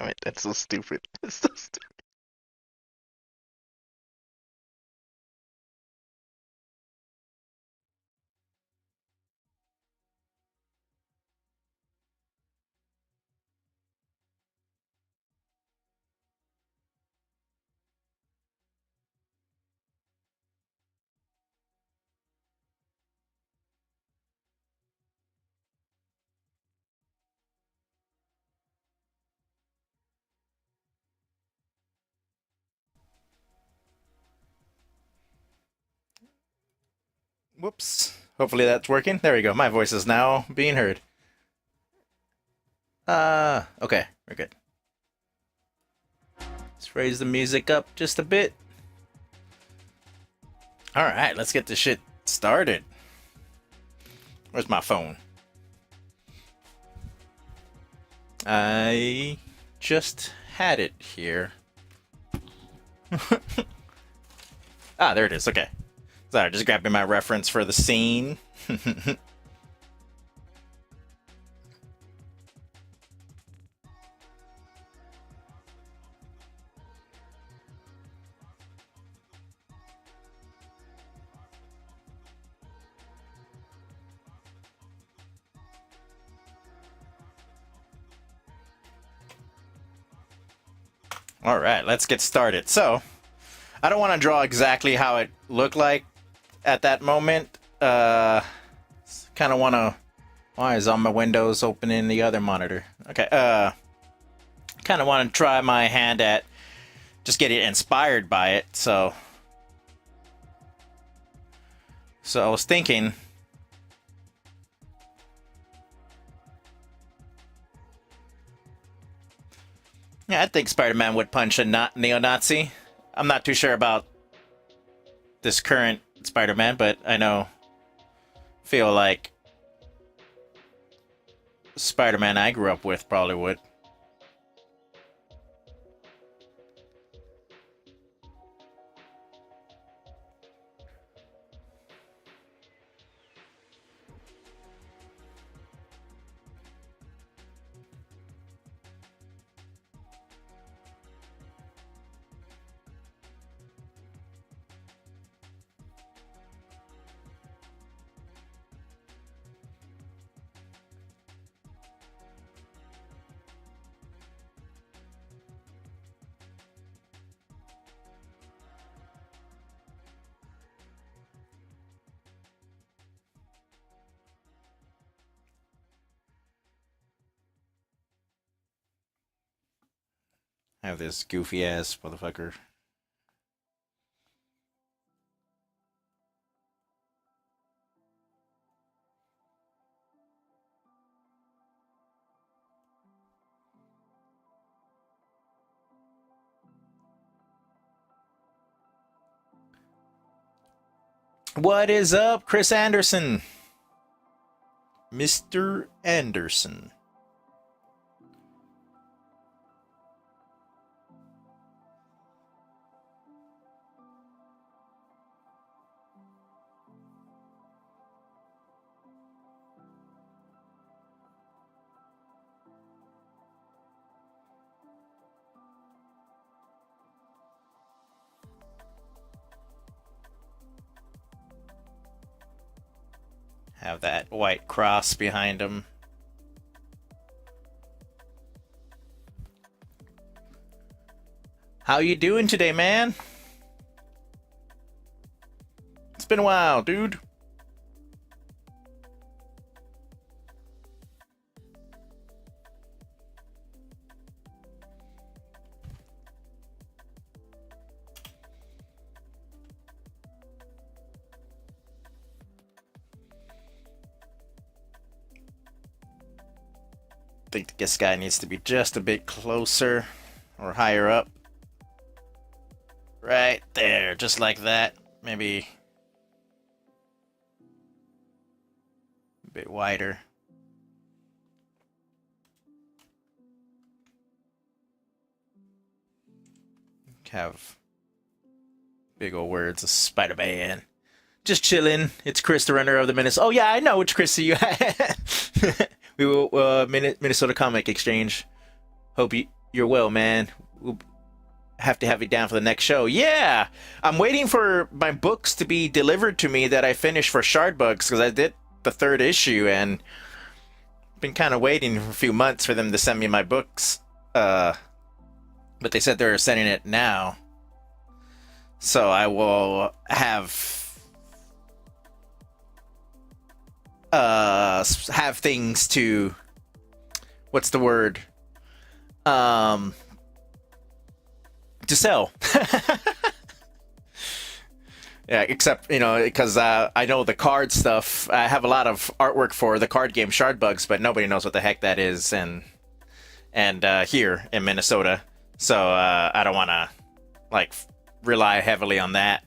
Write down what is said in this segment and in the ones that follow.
damn it. That's so stupid. That's so stupid. Whoops. Hopefully that's working. There we go. My voice is now being heard. Okay, we're good. Let's raise the music up just a bit. All right, let's get this shit started. Where's my phone? I just had it here. Ah, there it is. Okay. Sorry, just grabbing my reference for the scene. All right, let's get started. So, I don't want to draw exactly how it looked like at that moment. Kind of want to. Why is all my windows open in the other monitor? Okay. Kind of want to try my hand at just getting inspired by it. So I was thinking. Yeah, I think Spider-Man would punch a neo-Nazi. I'm not too sure about this current Spider-Man, but feel like Spider-Man I grew up with probably would. Have this goofy ass motherfucker. What is up, Chris Anderson? Mr. Anderson. Have that white cross behind him. How you doing today, man? It's been a while, dude. I think this guy needs to be just a bit closer or higher up. Right there, just like that. Maybe a bit wider. Have big old words of Spider-Man. Just chilling. It's Chris, the runner of the Minnesota. Oh yeah, I know which Chris you. We will Minnesota Comic Exchange. Hope you Your will, man. We'll have to have you down for the next show. Yeah, I'm waiting for my books to be delivered to me that I finished for Shardbugs because I did the third issue and been kind of waiting for a few months for them to send me my books. But they said they're sending it now, so I will have things to what's the word to sell. Yeah, except because I know the card stuff. I have a lot of artwork for the card game Shardbugs, but nobody knows what the heck that is, and here in Minnesota, so I don't want to like rely heavily on that.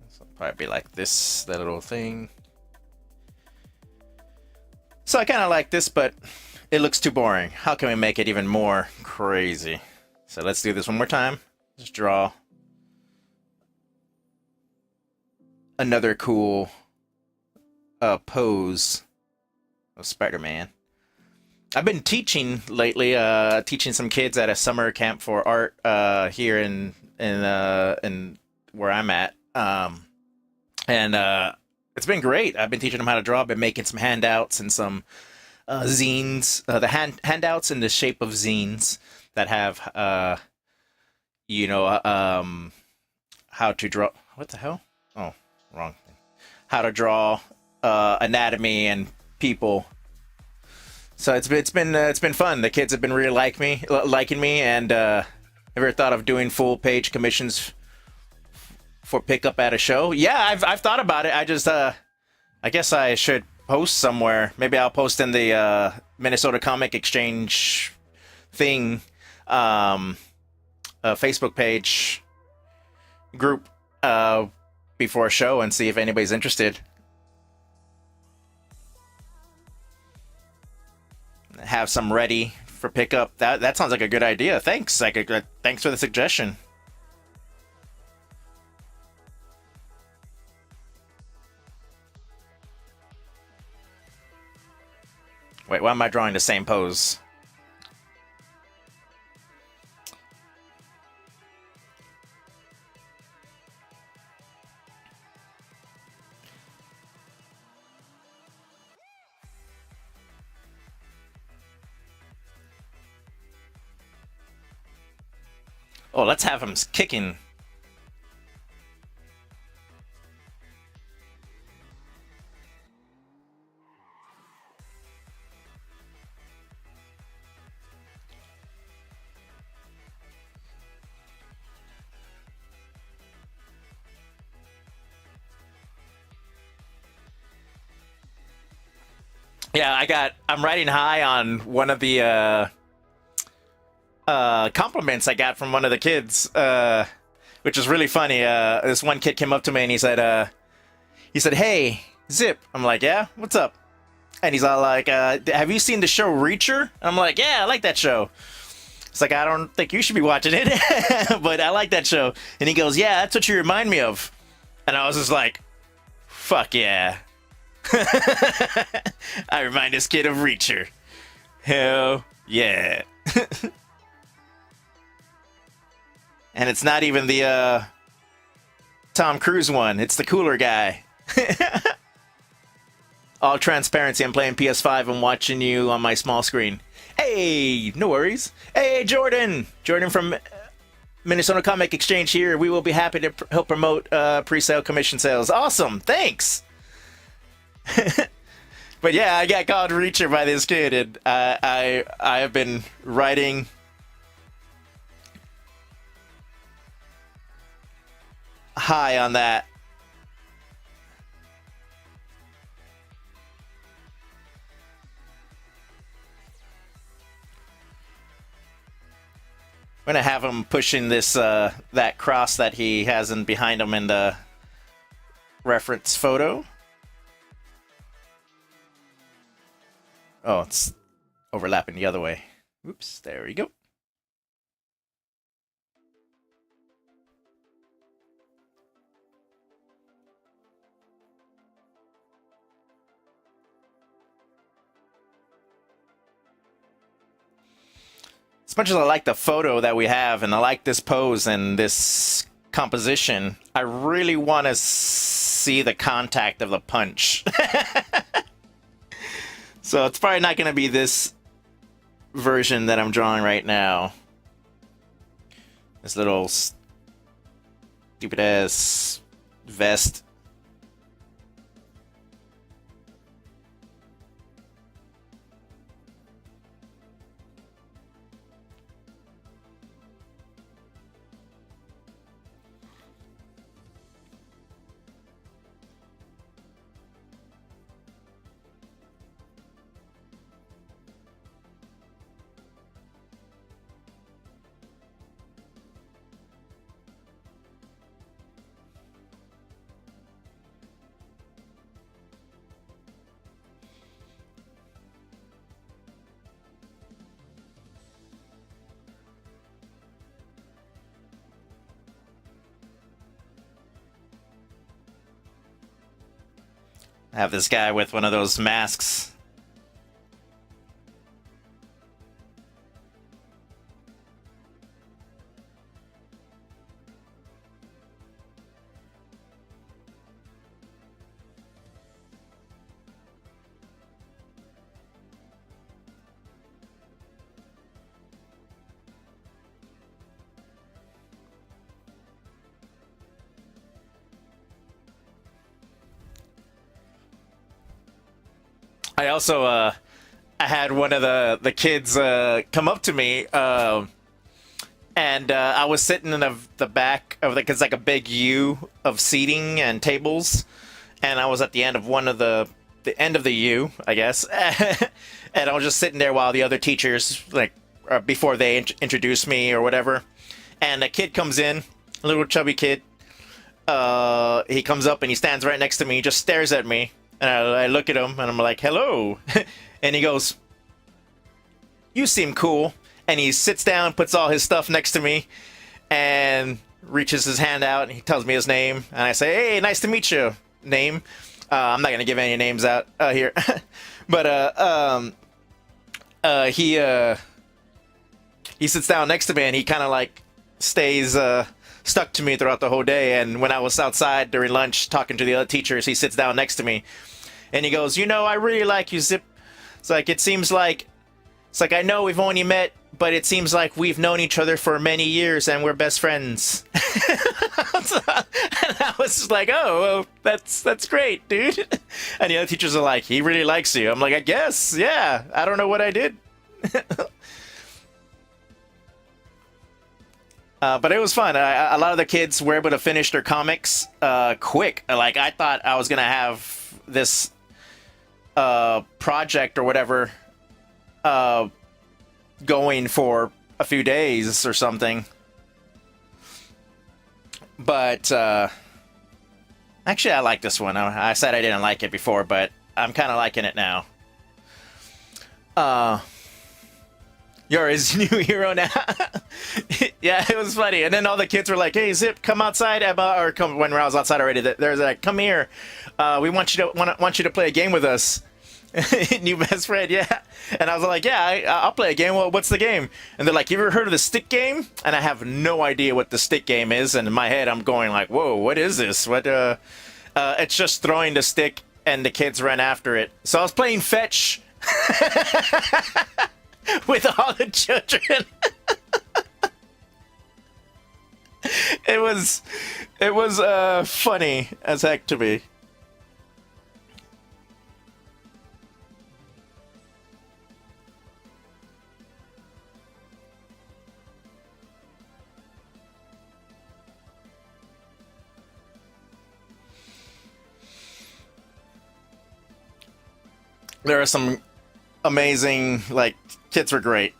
So it'll probably be like this, that little thing. So I kind of like this, but it looks too boring. How can we make it even more crazy? So let's do this one more time. Just draw another cool pose of Spider-Man. I've been teaching lately, teaching some kids at a summer camp for art here in where I'm at, and it's been great. I've been teaching them how to draw. I've been making some handouts and some zines. The handouts in the shape of zines that have, how to draw. What the hell? Oh, wrong thing. How to draw anatomy and people. So it's been fun. The kids have been really liking me, and ever thought of doing full page commissions for pickup at a show? Yeah, I've thought about it. I just I guess I should post somewhere. Maybe I'll post in the Minnesota Comic Exchange thing, Facebook page group before a show and see if anybody's interested. Have some ready for pickup. That sounds like a good idea. Thanks. Thanks for the suggestion. Wait, why am I drawing the same pose? Oh, let's have him kicking. Yeah, I'm riding high on one of the compliments I got from one of the kids, which is really funny. This one kid came up to me and he said, "Hey, Zip." I'm like, "Yeah, what's up?" And he's all like, "Have you seen the show Reacher?" I'm like, "Yeah, I like that show." It's like, "I don't think you should be watching it, but I like that show." And he goes, "Yeah, that's what you remind me of." And I was just like, "Fuck yeah." I remind this kid of Reacher. Hell yeah. And it's not even the Tom Cruise one. It's the cooler guy. All transparency. I'm playing PS5 and watching you on my small screen. Hey, no worries. Hey, Jordan. Jordan from Minnesota Comic Exchange here. We will be happy to help promote pre-sale commission sales. Awesome. Thanks. But yeah, I got called Reacher by this kid, and I have been writing high on that. I'm gonna have him pushing this that cross that he has in behind him in the reference photo. Oh, it's overlapping the other way. Oops, there we go. as much as I like the photo that we have and I like this pose and this composition, I really want to see the contact of the punch. So it's probably not going to be this version that I'm drawing right now. This little stupid ass vest. I have this guy with one of those masks. I also I had one of the kids come up to me, and I was sitting in the back of it's like a big U of seating and tables, and I was at the end of one of the end of the U, I guess, and I was just sitting there while the other teachers before they introduced me or whatever, and a kid comes in, a little chubby kid. He comes up and he stands right next to me, just stares at me. And I look at him and I'm like, hello. And he goes, you seem cool. And he sits down, puts all his stuff next to me, and reaches his hand out and he tells me his name. And I say, hey, nice to meet you. Name. I'm not going to give any names out here. But he sits down next to me and he kind of like stays stuck to me throughout the whole day. And when I was outside during lunch talking to the other teachers, he sits down next to me and he goes, you know, I really like you, Zip. It's like I know we've only met, but it seems like we've known each other for many years and we're best friends. And I was just like, oh, well, that's great, dude. And the other teachers are like, he really likes you. I'm like, I guess, yeah. I don't know what I did. But it was fun. A lot of the kids were able to finish their comics quick. Like, I thought I was going to have this project or whatever going for a few days or something. But actually, I like this one. I said I didn't like it before, but I'm kind of liking it now. You're his new hero now. Yeah, it was funny. And then all the kids were like, hey, Zip, come outside. Or come when I was outside already. They're like, come here. We want you to play a game with us. New best friend, yeah. And I was like, yeah, I'll play a game. Well, what's the game? And they're like, you ever heard of the stick game? And I have no idea what the stick game is. And in my head, I'm going like, whoa, what is this? It's just throwing the stick and the kids run after it. So I was playing fetch. With all the children. It was funny as heck to me. There are some amazing, like, kids were great.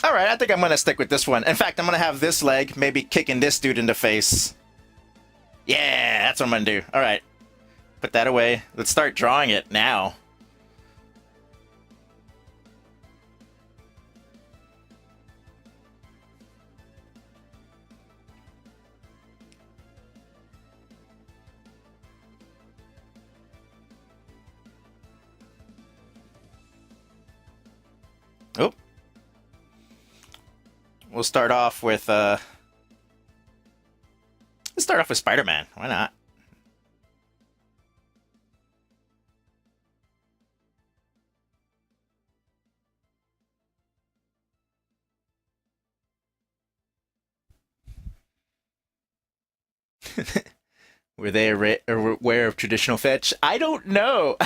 Alright, I think I'm gonna stick with this one. In fact, I'm gonna have this leg maybe kicking this dude in the face. Yeah, that's what I'm gonna do. Alright. Put that away. Let's start drawing it now. we'll start off with let's start off with Spider-Man. Why not? Were they aware of traditional fetch? I don't know.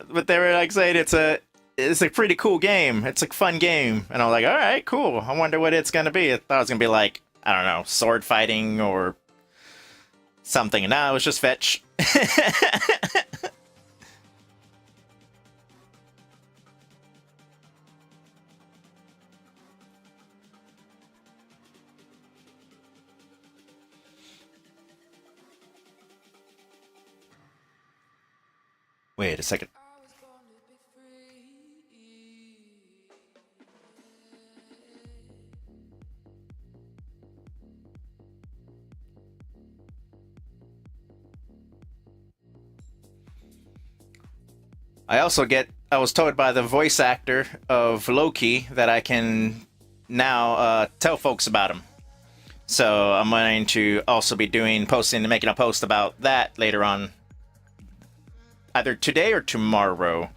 But they were like saying it's a pretty cool game. It's a fun game, and I was like, all right, cool. I wonder what it's gonna be. I thought it was gonna be like, I don't know, sword fighting or something. And now it was just fetch. Wait a second. I was told by the voice actor of Loki that I can now tell folks about him. So I'm going to also be posting and making a post about that later on, either today or tomorrow.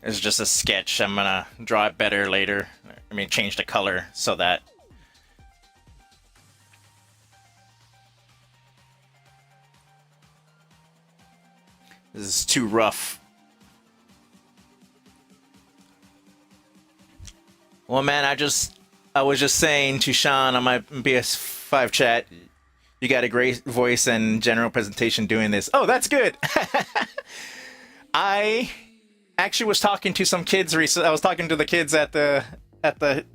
It's just a sketch. I'm gonna draw it better later. I mean, change the color so that this is too rough. Well, man, I was just saying to Sean on my PS5 chat, you got a great voice and general presentation doing this. Oh, that's good. I actually was talking to some kids recently. I was talking to the kids at the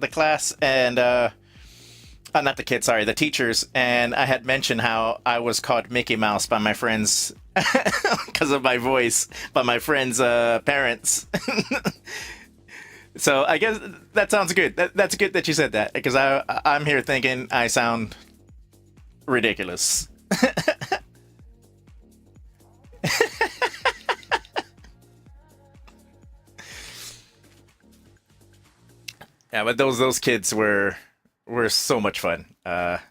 class, and not the kids, sorry, the teachers, and I had mentioned how I was called Mickey Mouse by my friends because of my voice, by my friends' parents. So I guess that sounds good. That's good that you said that, because I'm here thinking I sound ridiculous. Yeah, but those kids were so much fun. Let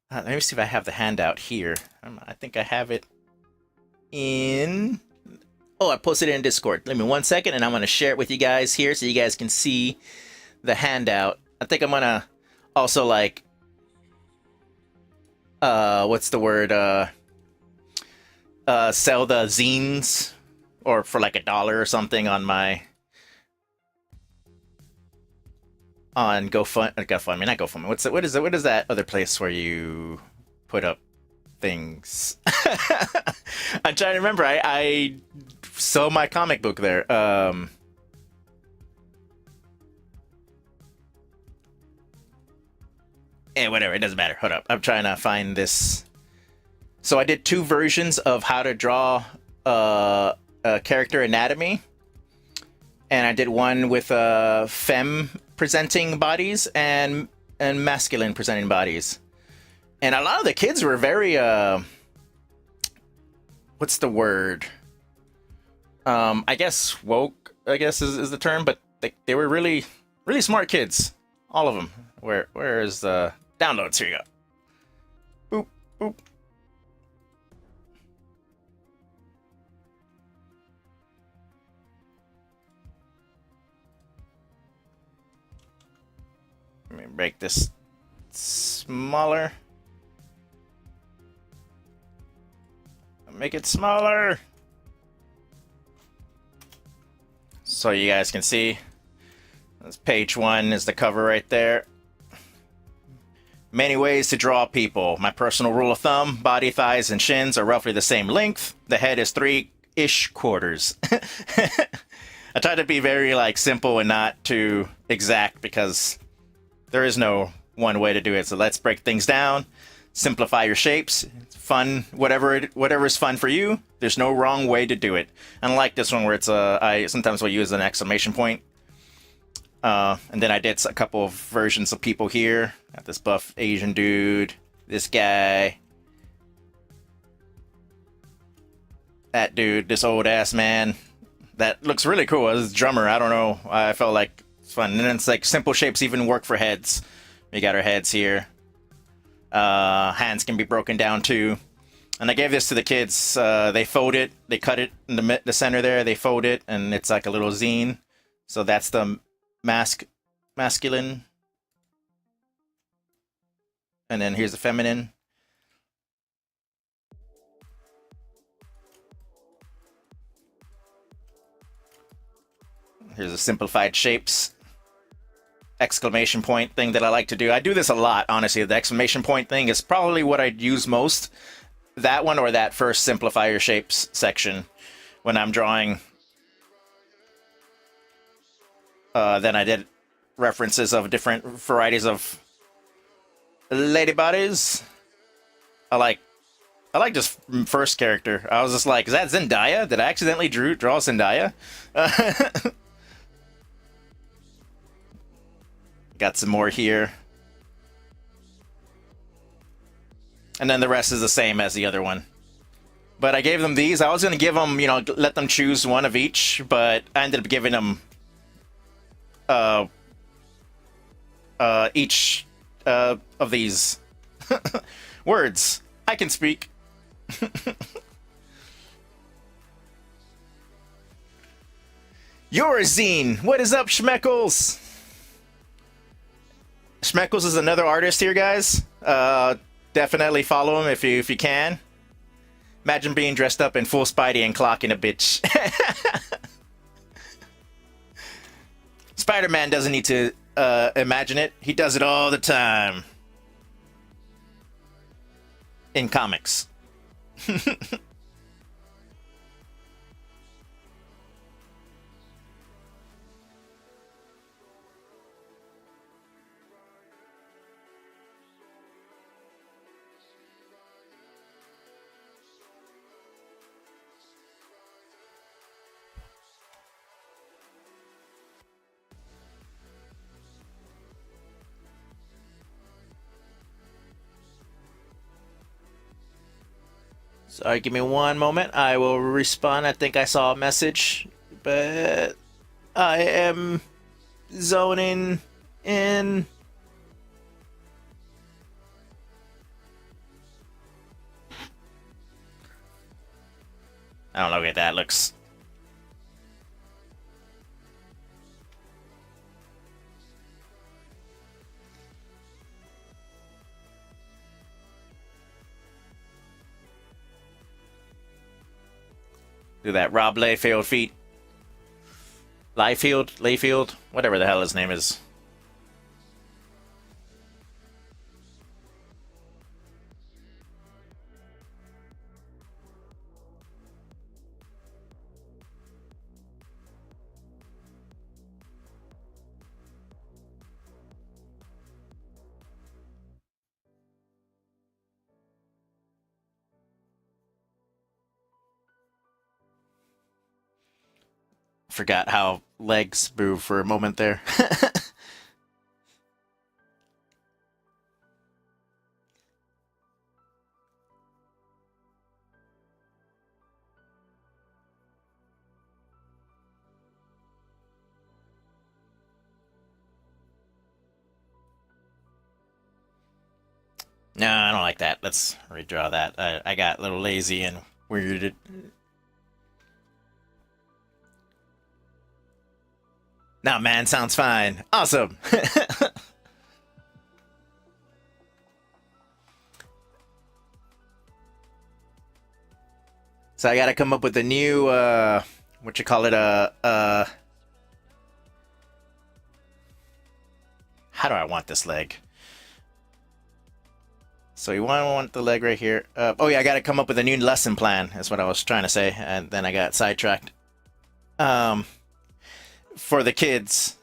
me see if I have the handout here. I think I have it in. Oh, I posted it in Discord. Give me 1 second, and I'm gonna share it with you guys here so you guys can see the handout. I think I'm gonna also like, what's the word? Sell the zines, or for like $1 or something on my. On GoFundMe, not GoFundMe. What is that other place where you put up things? I'm trying to remember. I sell my comic book there. Whatever. It doesn't matter. Hold up. I'm trying to find this. So I did 2 versions of how to draw a character anatomy, and I did one with femme presenting bodies and masculine presenting bodies, and a lot of the kids were very what's the word? I guess woke, I guess is the term, but they were really smart kids, all of them. Where is the downloads? Here you go. Boop boop. Let me make this smaller. Make it smaller so you guys can see. This page 1 is the cover right there. Many ways to draw people. My personal rule of thumb: body, thighs, and shins are roughly the same length. The head is 3-ish quarters. I try to be very like simple and not too exact because there is no one way to do it. So let's break things down, simplify your shapes. It's fun, whatever is fun for you. There's no wrong way to do it. Unlike this one where it's I sometimes will use an exclamation point. And then I did a couple of versions of people here. Got this buff Asian dude, this guy, that dude, this old ass man. That looks really cool as a drummer. I don't know. I felt like it's fun. And then it's like simple shapes even work for heads. We got our heads here. Hands can be broken down too. And I gave this to the kids. They fold it. They cut it in the center there. They fold it, and it's like a little zine. So that's the masculine. And then here's the feminine. Here's the simplified shapes. Exclamation point thing that I like to do. I do this a lot, honestly. The exclamation point thing is probably what I'd use most. That one or that first simplify your shapes section when I'm drawing. Then I did references of different varieties of lady bodies. I like this first character. I was just like, is that Zendaya? Did I accidentally draw Zendaya? Got some more here. And then the rest is the same as the other one. But I gave them these. I was going to give them, let them choose one of each, but I ended up giving them each of these words. I can speak. You're a zine. What is up, Schmeckles? Schmeckles is another artist here, guys. Definitely follow him if you can. Imagine being dressed up in full Spidey and clocking a bitch. Spider-Man doesn't need to imagine it. He does it all the time. In comics. Sorry, give me one moment. I will respond. I think I saw a message, but I am zoning in. I don't know what that looks. Do that Rob Layfield feat. Layfield, whatever the hell his name is. Forgot how legs move for a moment there. No, I don't like that. Let's redraw that. I got a little lazy and weirded. Nah, man, sounds fine. Awesome. So I gotta come up with a new, what you call it, how do I want this leg? So you want the leg right here. Oh yeah, I gotta come up with a new lesson plan, is what I was trying to say, and then I got sidetracked. for the kids.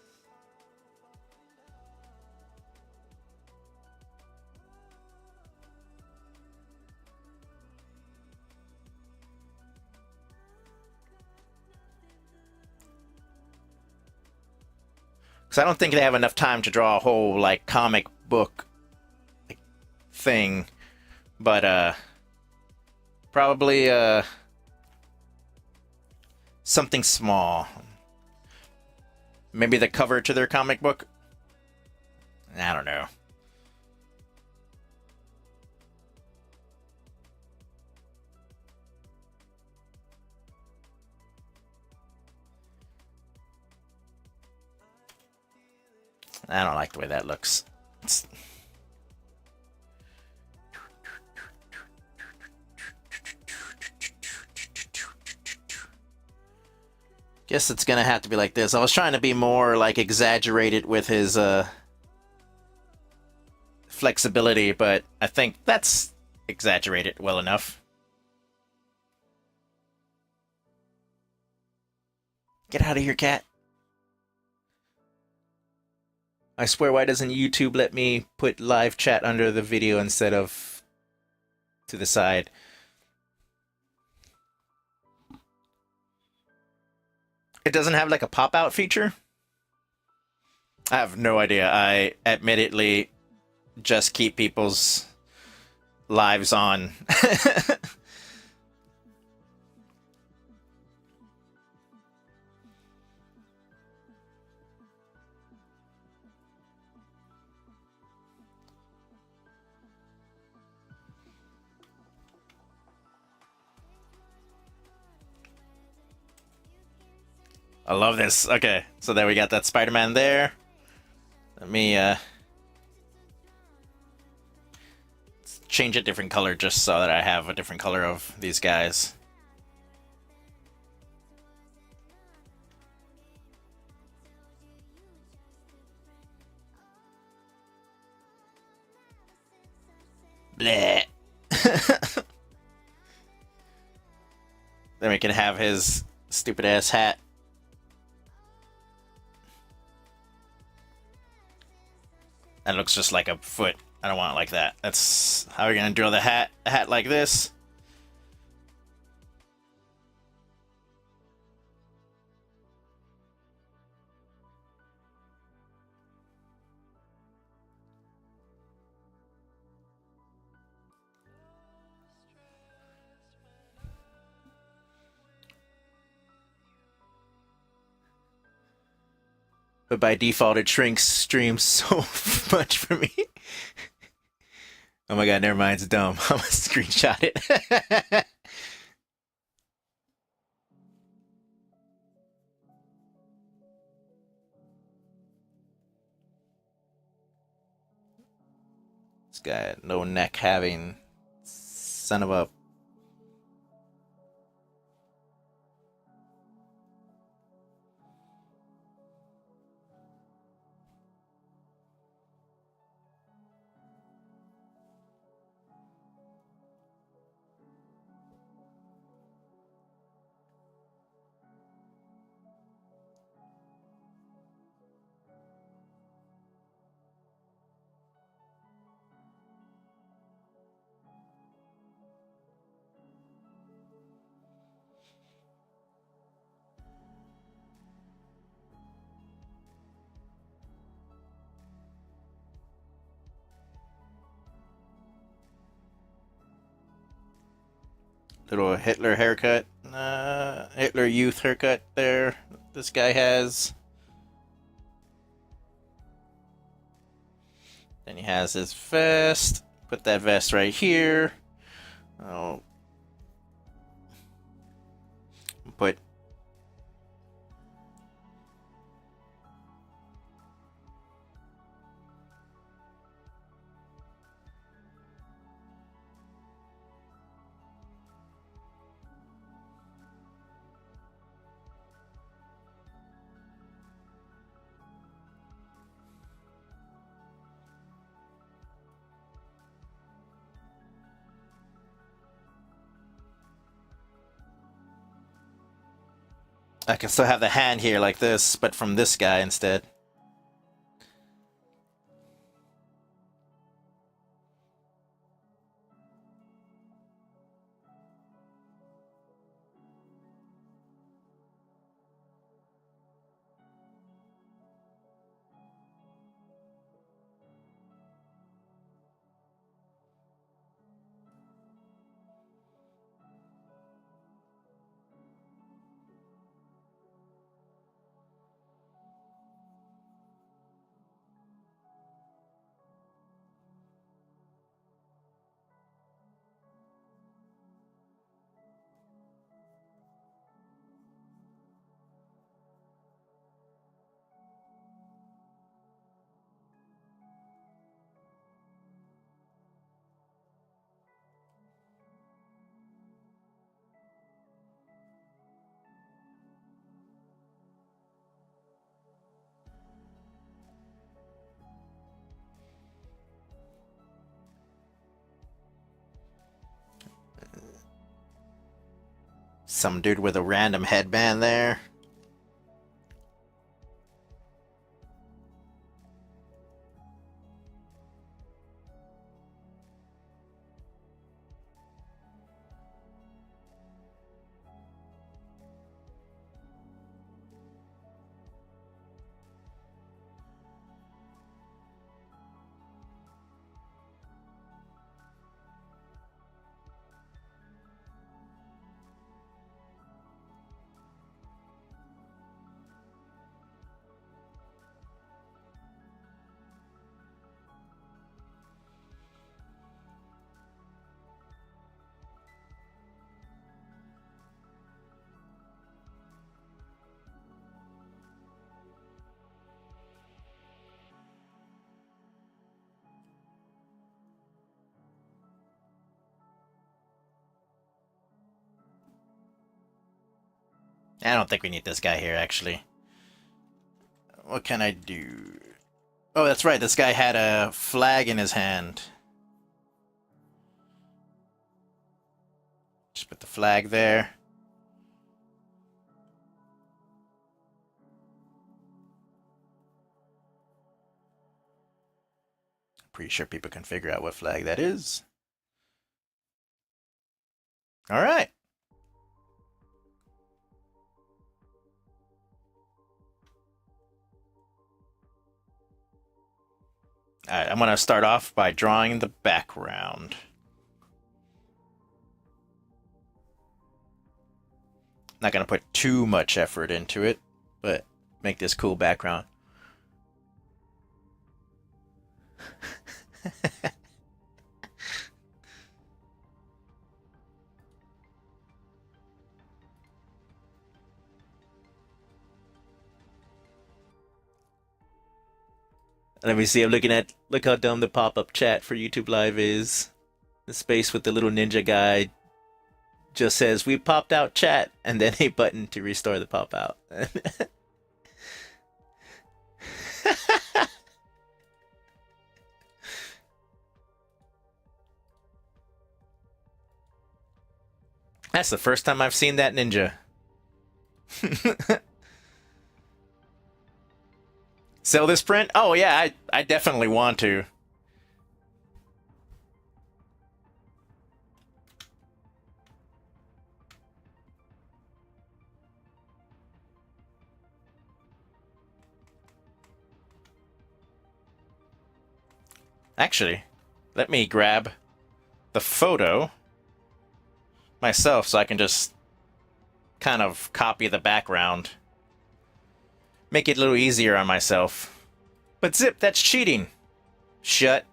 Because I don't think they have enough time to draw a whole like comic book thing, but probably something small. Maybe the cover to their comic book. I don't know. I don't like the way that looks. Guess it's gonna have to be like this. I was trying to be more like exaggerated with his flexibility, but I think that's exaggerated well enough. Get out of here, cat. I swear, why doesn't YouTube let me put live chat under the video instead of to the side? It doesn't have like a pop-out feature? I have no idea. I admittedly just keep people's lives on. I love this. Okay, so there we got that Spider-Man there. Let me change a different color just so that I have a different color of these guys. Bleh. Then we can have his stupid ass hat. That looks just like a foot. I don't want it like that. That's how we're gonna draw the hat. A hat like this. But by default, it shrinks streams so much for me. Oh my god, never mind, it's dumb. I'm gonna screenshot it. This guy, no neck having son of a. Little Hitler haircut. Hitler youth haircut there. This guy has. Then he has his vest. Put that vest right here. Oh. Put. I can still have the hand here like this, but from this guy instead. Some dude with a random headband there. I don't think we need this guy here, actually. What can I do? Oh, that's right. This guy had a flag in his hand. Just put the flag there. Pretty sure people can figure out what flag that is. All right. All right, I'm going to start off by drawing the background. Not going to put too much effort into it, but make this cool background. Let me see. I'm looking at. Look how dumb the pop-up chat for YouTube Live is. The space with the little ninja guy just says, "We popped out chat," and then a button to restore the pop out. That's the first time I've seen that ninja. Sell this print? Oh yeah, I definitely want to. Actually, let me grab the photo myself so I can just kind of copy the background. Make it a little easier on myself. But Zip, that's cheating. Shut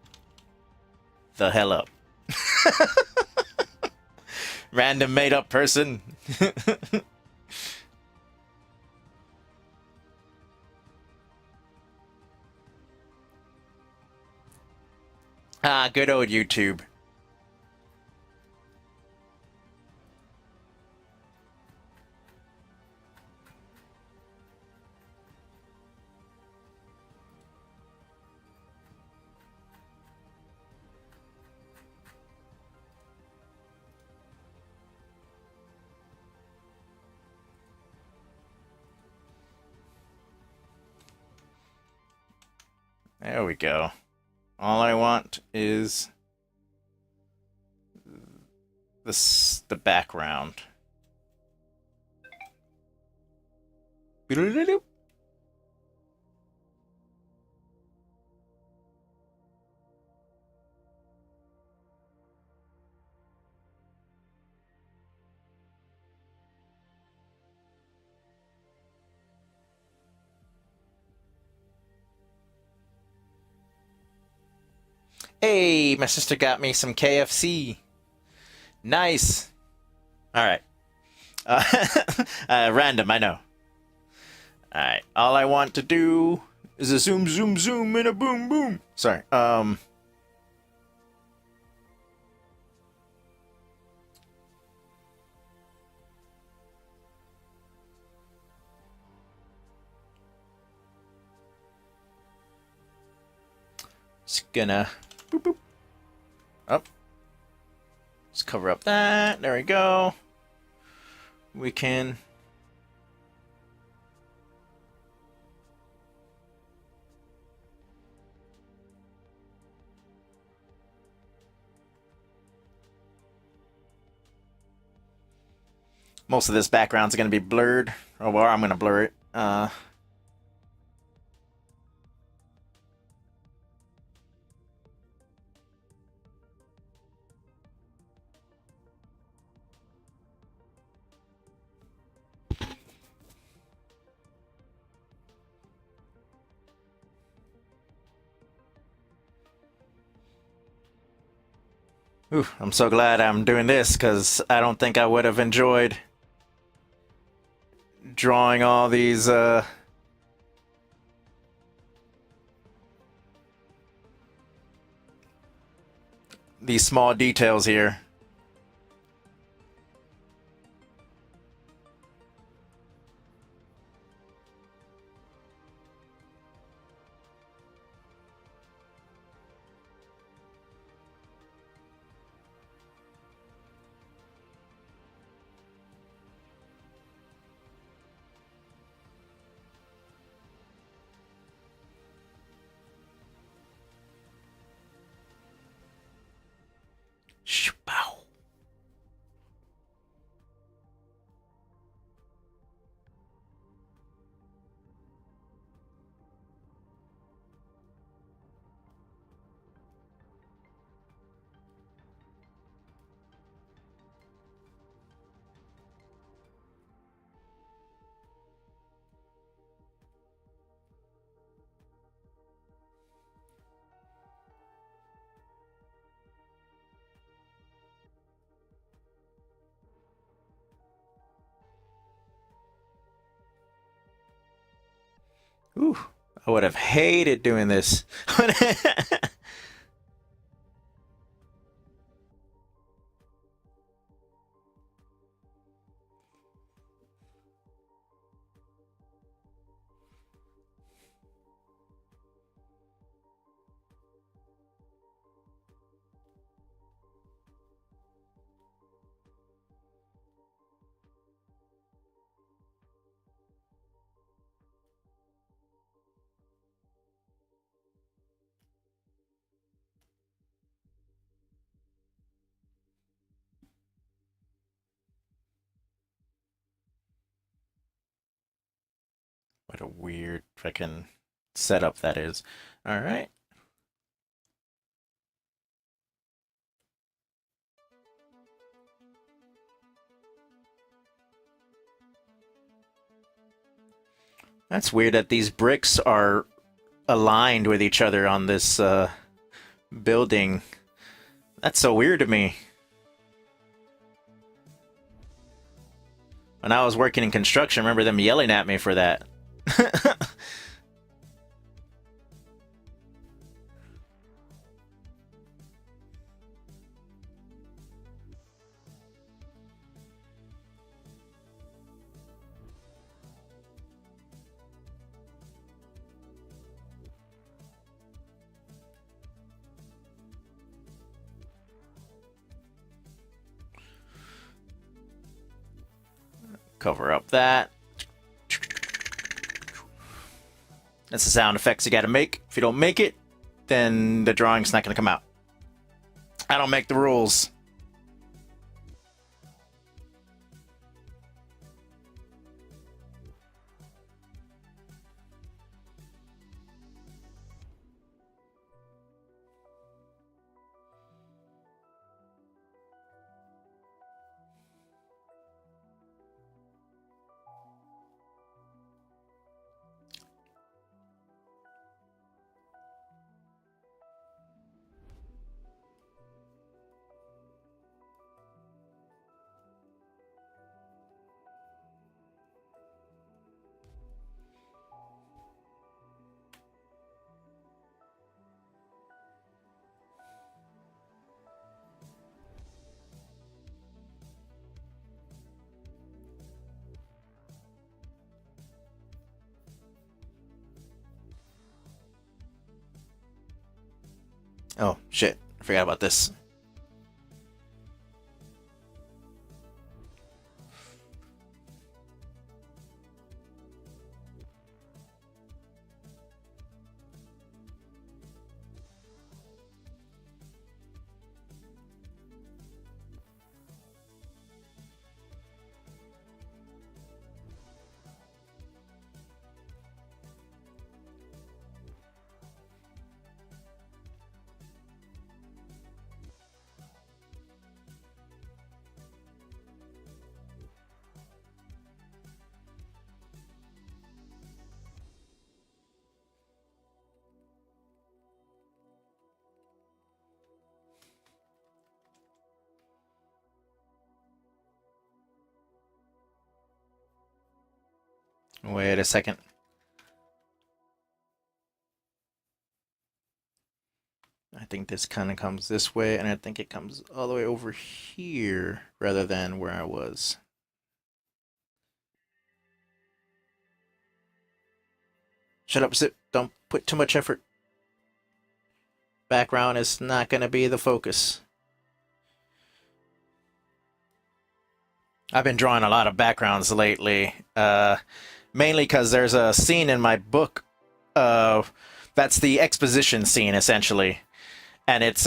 the hell up. Random made up person. Ah, good old YouTube. There we go. All I want is the background. Hey, my sister got me some KFC. Nice. All right. Uh, random, I know. All right. All I want to do is a zoom, zoom, zoom, and a boom, boom. Sorry. Just gonna boop, boop. Up. Let's cover up that. There we go. We can. Most of this background's going to be blurred. Oh, well, I'm going to blur it. Ooh, I'm so glad I'm doing this because I don't think I would have enjoyed drawing all these small details here. Shoo-pow. Ooh, I would have hated doing this. What a weird freaking setup that is. All right. That's weird that these bricks are aligned with each other on this building. That's so weird to me. When I was working in construction, I remember them yelling at me for that. Cover up that. That's the sound effects you gotta make. If you don't make it, then the drawing's not gonna come out. I don't make the rules. Oh, shit. I forgot about this. Wait a second. I think this kind of comes this way, and I think it comes all the way over here rather than where I was. Shut up, Zip. Don't put too much effort. Background is not going to be the focus. I've been drawing a lot of backgrounds lately, mainly because there's a scene in my book. That's the exposition scene, essentially. And it's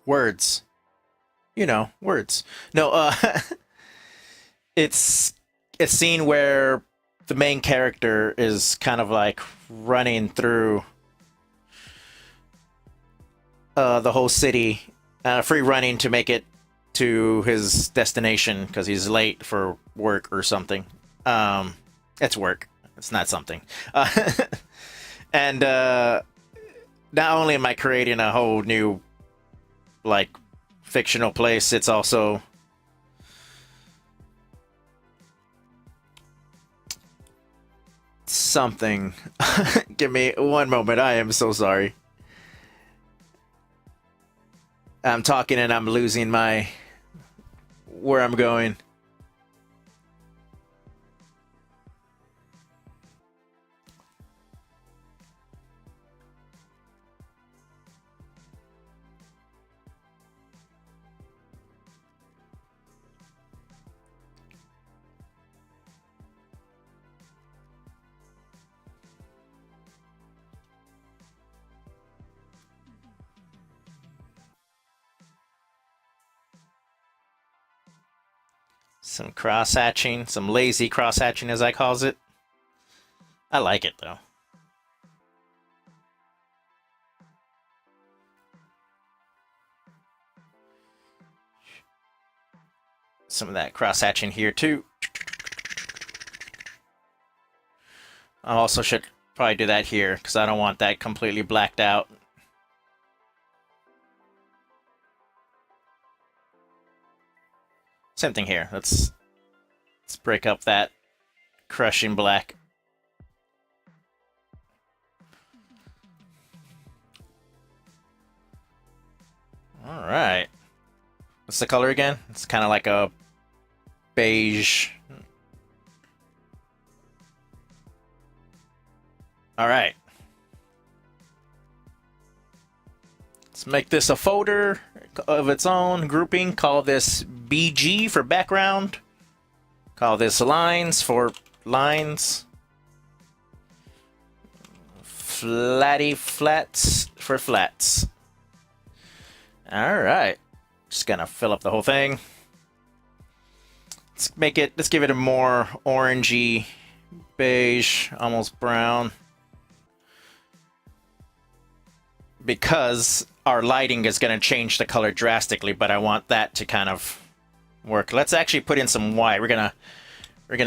words. You know, words. No, it's a scene where the main character is kind of like running through the whole city, free running to make it to his destination because he's late for work or something. It's work. It's not something. And not only am I creating a whole new, like, fictional place, it's also something. Give me one moment. I am so sorry. I'm talking and I'm losing my where I'm going. Some cross hatching, some lazy cross hatching as I calls it. I like it though. Some of that cross hatching here too. I also should probably do that here because I don't want that completely blacked out. Same thing here. Let's break up that crushing black. All right. What's the color again? It's kind of like a beige. All right. Let's make this a folder of its own grouping. Call this BG for background. Call this lines for lines. Flatty flats for flats. Alright. Just gonna fill up the whole thing. Let's give it a more orangey, beige, almost brown. Because our lighting is going to change the color drastically, but I want that to kind of work. Let's actually put in some white. We're gonna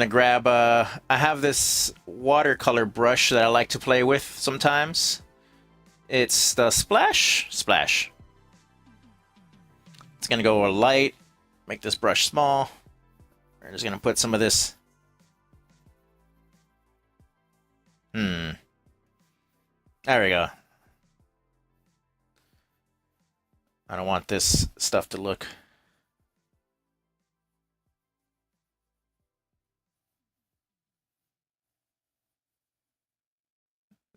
grab I have this watercolor brush that I like to play with sometimes. It's the Splash. It's gonna go light, make this brush small. We're just gonna put some of this. There we go. I don't want this stuff to look.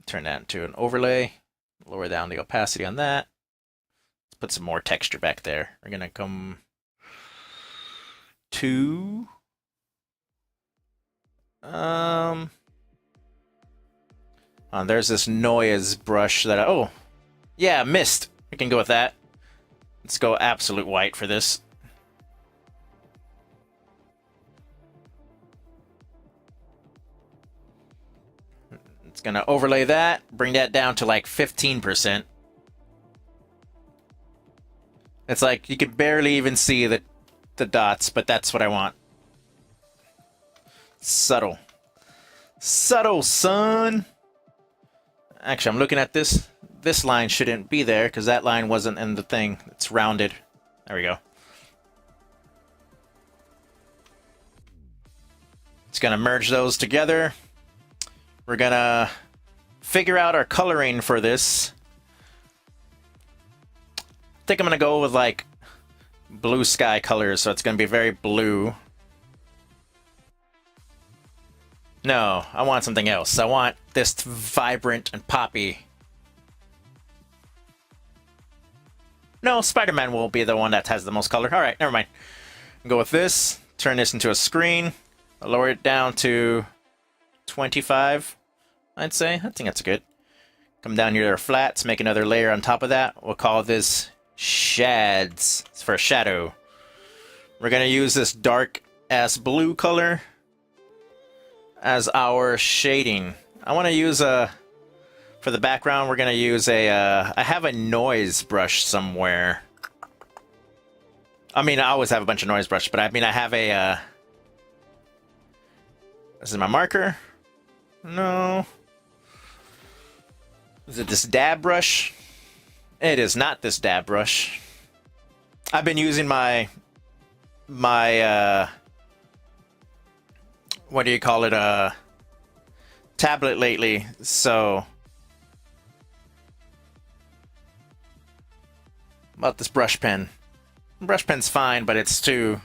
Turn that into an overlay. Lower down the opacity on that. Let's put some more texture back there. We're gonna come to there's this noise brush that oh yeah, mist. We can go with that. Let's go absolute white for this. It's gonna overlay that, bring that down to like 15%. It's like you could barely even see the dots, but that's what I want. Subtle. Subtle, son! Actually, I'm looking at this. This line shouldn't be there, because that line wasn't in the thing. It's rounded. There we go. It's gonna merge those together. We're gonna figure out our coloring for this. I think I'm gonna go with like blue sky colors, so it's gonna be very blue. No, I want something else. I want this vibrant and poppy. No, Spider-Man will be the one that has the most color. Alright, never mind. Go with this. Turn this into a screen. I'll lower it down to 25, I'd say. I think that's good. Come down here to our flats, make another layer on top of that. We'll call this shads. It's for a shadow. We're going to use this dark-ass blue color as our shading. I want to use for the background, we're going to use I have a noise brush somewhere. I mean, I always have a bunch of noise brush, but I mean, I have a, this is my marker. No. Is it this dab brush? It is not this dab brush. I've been using my what do you call it, tablet lately, so about this brush pen. Brush pen's fine, but it's too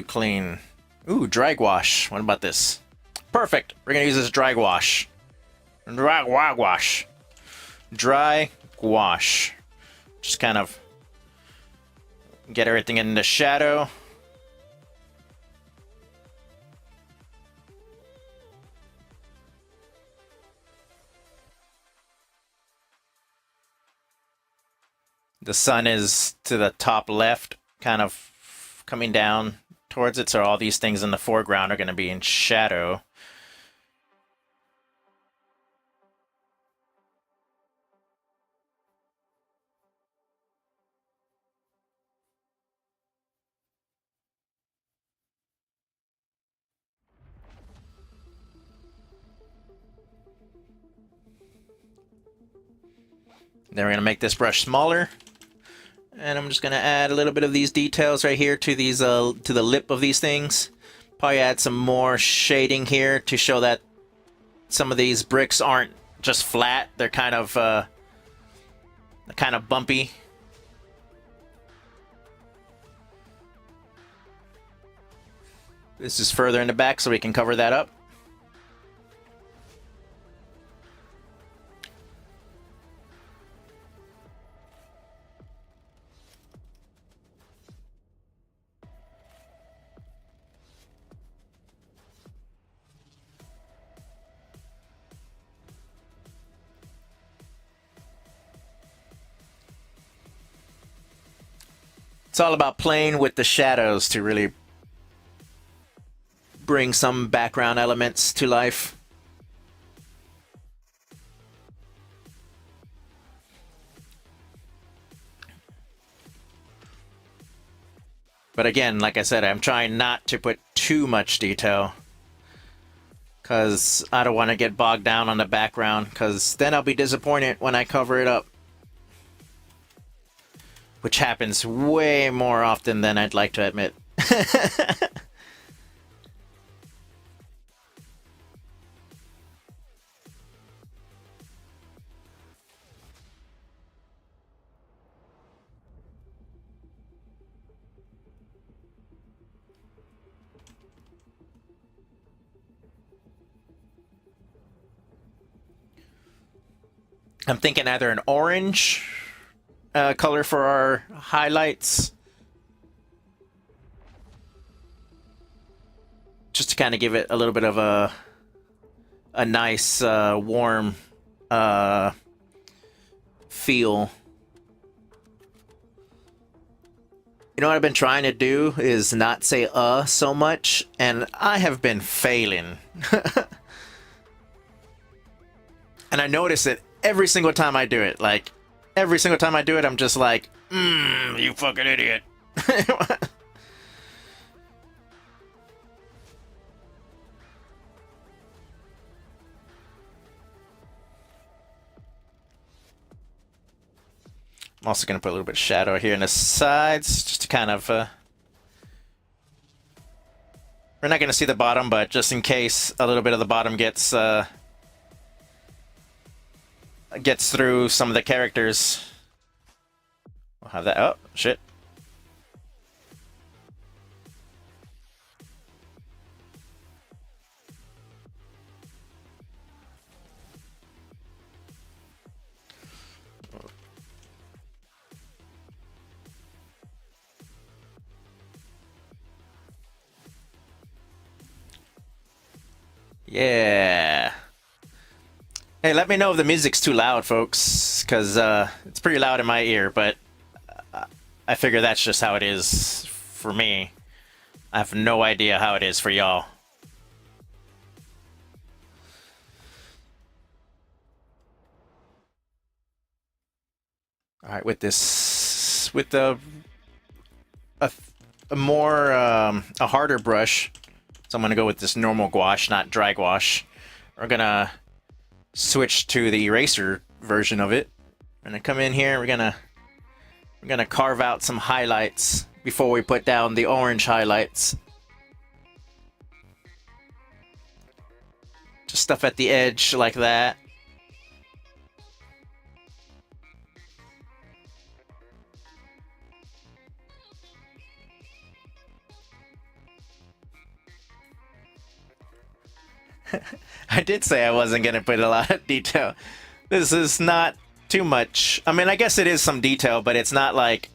clean. Ooh, dry gouache. What about this? Perfect. We're gonna use this dry gouache. Dry gouache. Dry gouache. Just kind of get everything in the shadow. The sun is to the top left, kind of coming down towards it, so all these things in the foreground are going to be in shadow. Then we're going to make this brush smaller. And I'm just going to add a little bit of these details right here to these to the lip of these things. Probably add some more shading here to show that some of these bricks aren't just flat. They're kind of bumpy. This is further in the back so we can cover that up. It's all about playing with the shadows to really bring some background elements to life. But again, like I said, I'm trying not to put too much detail, because I don't want to get bogged down on the background, because then I'll be disappointed when I cover it up. Which happens way more often than I'd like to admit. I'm thinking either an orange color for our highlights, just to kind of give it a little bit of a nice warm feel. You know what I've been trying to do is not say so much, and I have been failing. And I notice it every single time I do it. Like, every single time I do it, I'm just like, you fucking idiot. I'm also going to put a little bit of shadow here in the sides, just to kind of... we're not going to see the bottom, but just in case a little bit of the bottom gets through some of the characters. We'll have that. Oh, shit. Yeah. Hey, let me know if the music's too loud, folks, because it's pretty loud in my ear, but I figure that's just how it is for me. I have no idea how it is for y'all. All right, with this, with a more a harder brush, so I'm gonna go with this normal gouache, not dry gouache. We're gonna switch to the eraser version of it. We're gonna come in here. We're gonna carve out some highlights before we put down the orange highlights. Just stuff at the edge like that. I did say I wasn't going to put a lot of detail. This is not too much. I mean, I guess it is some detail, but it's not like...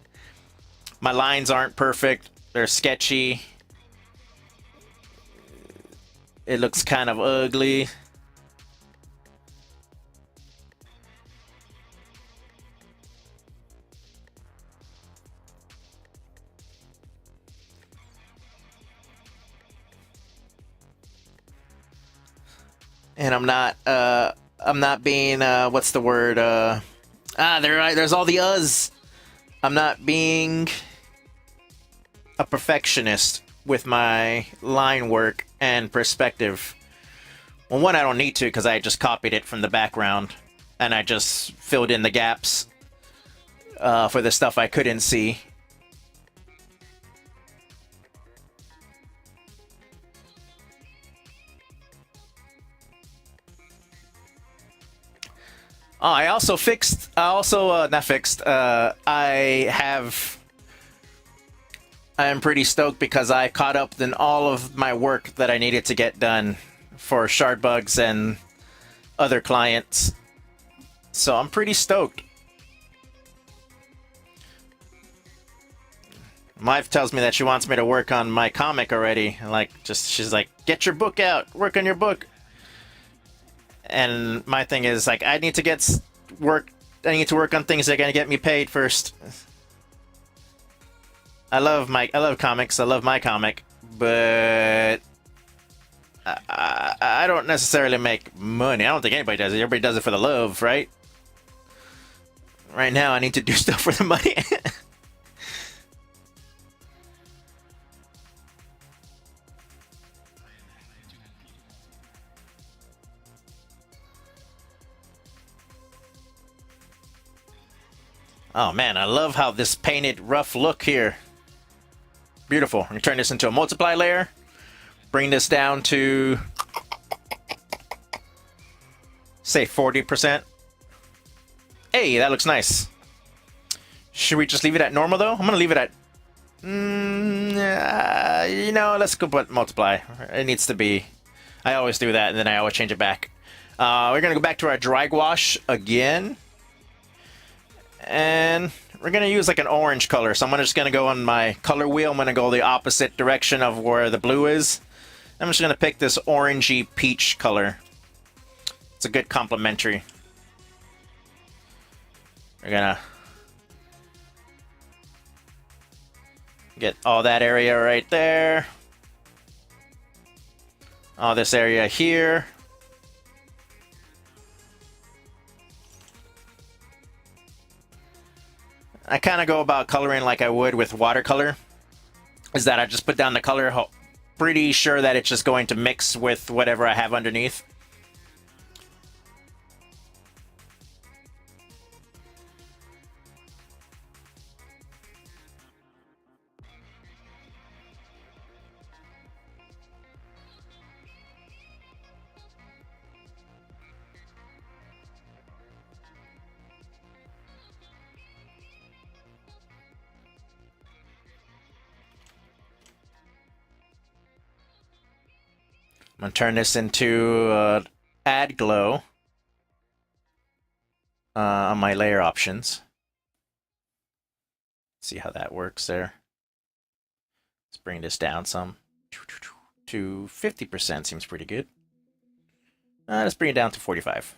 My lines aren't perfect. They're sketchy. It looks kind of ugly. And I'm not being, what's the word, there's all the uhs. I'm not being a perfectionist with my line work and perspective. Well, one, I don't need to, because I just copied it from the background, and I just filled in the gaps for the stuff I couldn't see. Oh, I also fixed, not fixed, I am pretty stoked because I caught up in all of my work that I needed to get done for Shardbugs and other clients. So I'm pretty stoked. My wife tells me that she wants me to work on my comic already. Like, she's like, get your book out, work on your book. And my thing is, like, I need to work on things that are going to get me paid first. I love comics. I love my comic, but I don't necessarily make money. I don't think anybody does it. Everybody does it for the love, right? Right now, I need to do stuff for the money. Oh man, I love how this painted rough look here. Beautiful. I'm gonna turn this into a multiply layer. Bring this down to, say, 40%. Hey, that looks nice. Should we just leave it at normal though? I'm gonna leave it at, you know, let's go put multiply. It needs to be. I always do that, and then I always change it back. We're gonna go back to our dry wash again, and we're gonna use like an orange color. So I'm just gonna go on my color wheel. I'm gonna go the opposite direction of where the blue is. I'm just gonna pick this orangey peach color. It's a good complementary. We're gonna get all that area right there. All this area here. I kind of go about coloring like I would with watercolor. Is that I just put down the color, pretty sure that it's just going to mix with whatever I have underneath. I'm going to turn this into add glow on my layer options. See how that works there. Let's bring this down some to 50%. Seems pretty good. Let's bring it down to 45.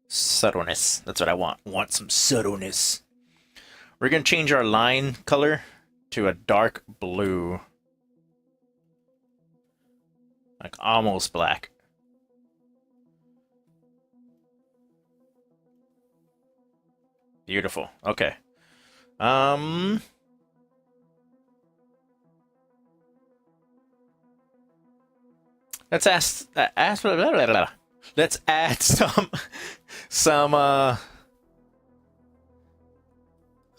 Subtleness. That's what I want. Want some subtleness. We're going to change our line color to a dark blue. Like almost black. Beautiful. Okay. Let's let's add some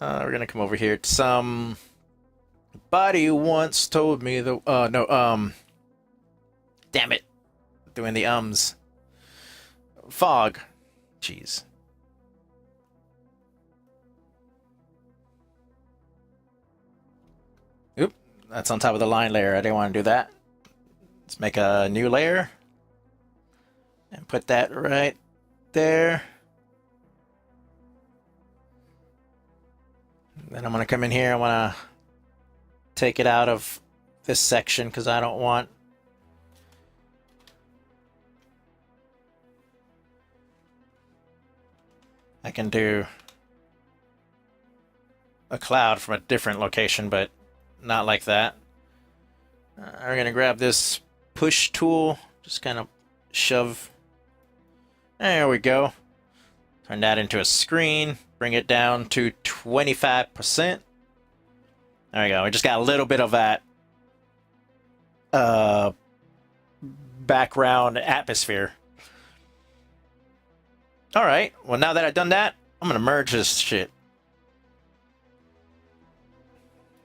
we're gonna come over here. Somebody once told me the no damn it, doing the ums. Fog. Jeez. Oop, that's on top of the line layer. I didn't want to do that. Let's make a new layer and put that right there. Then I'm going to come in here. I want to take it out of this section because I don't want I can do a cloud from a different location, but not like that. We're going to grab this push tool, just kind of shove. There we go. Turn that into a screen. Bring it down to 25%. There we go. We just got a little bit of that background atmosphere. Alright, well now that I've done that, I'm gonna merge this shit.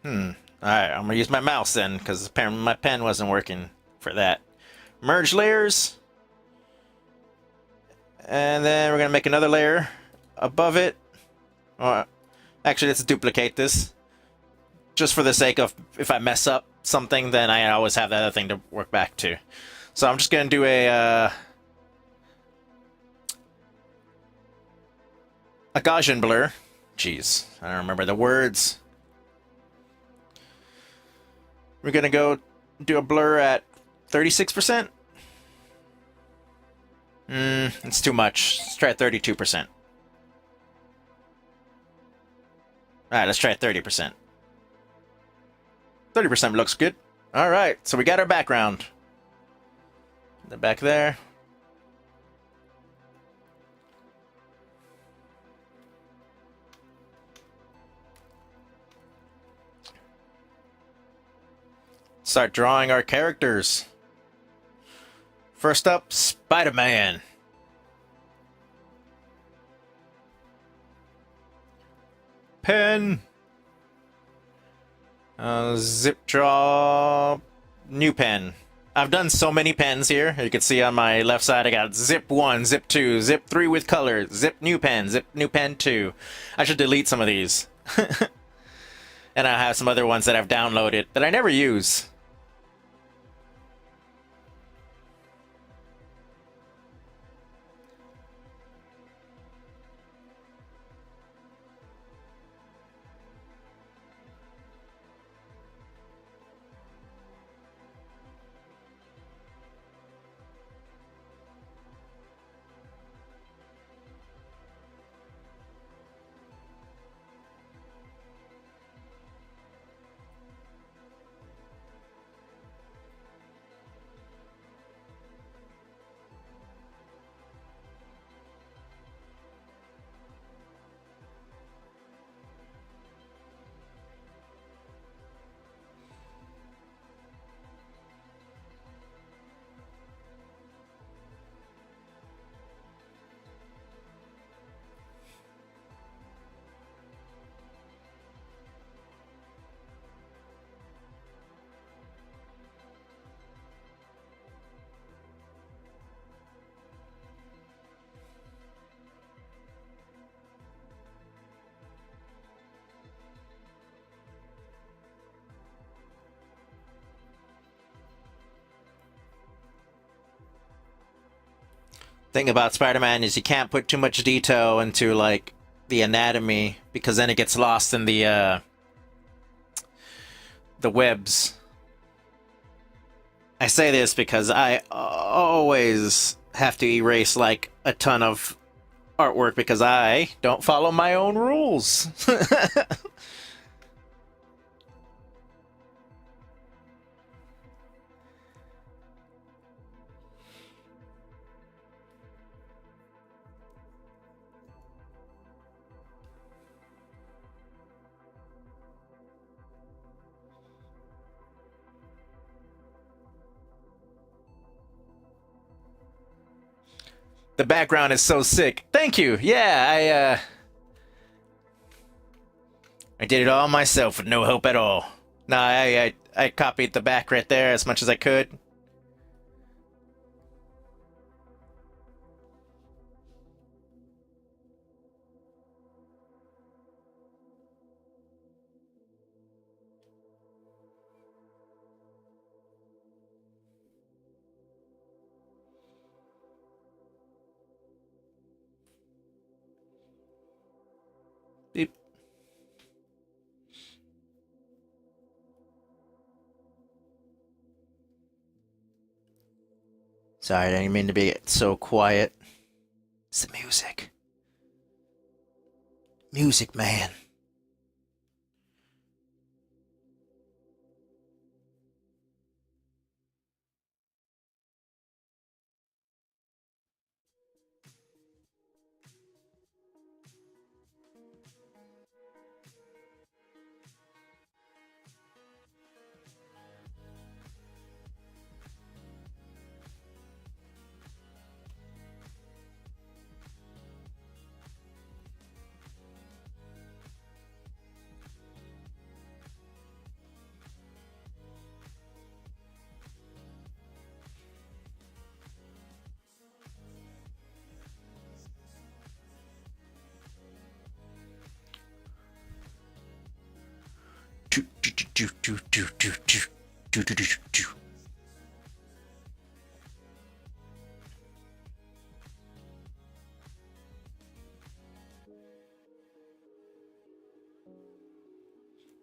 Alright, I'm gonna use my mouse then, because apparently my pen wasn't working for that. Merge layers. And then we're gonna make another layer above it. Or, actually, let's duplicate this. Just for the sake of, if I mess up something, then I always have that other thing to work back to. So I'm just gonna do a Gaussian blur. Jeez, I don't remember the words. We're gonna go do a blur at 36%. It's too much. Let's try 32%. Alright, let's try 30%. 30% looks good. Alright, so we got our background. The back there. Start drawing our characters. First up, Spider-Man. Pen. Zip draw. New pen. I've done so many pens here. You can see on my left side I got zip 1, zip 2, zip 3 with colors, zip new pen 2. I should delete some of these. And I have some other ones that I've downloaded that I never use. Thing about Spider-Man is you can't put too much detail into like the anatomy because then it gets lost in the webs. I say this because I always have to erase like a ton of artwork because I don't follow my own rules. The background is so sick. Thank you. Yeah, I did it all myself with no help at all. No, I copied the back right there as much as I could. Beep. Sorry, I didn't mean to be so quiet. It's the music. Music, man.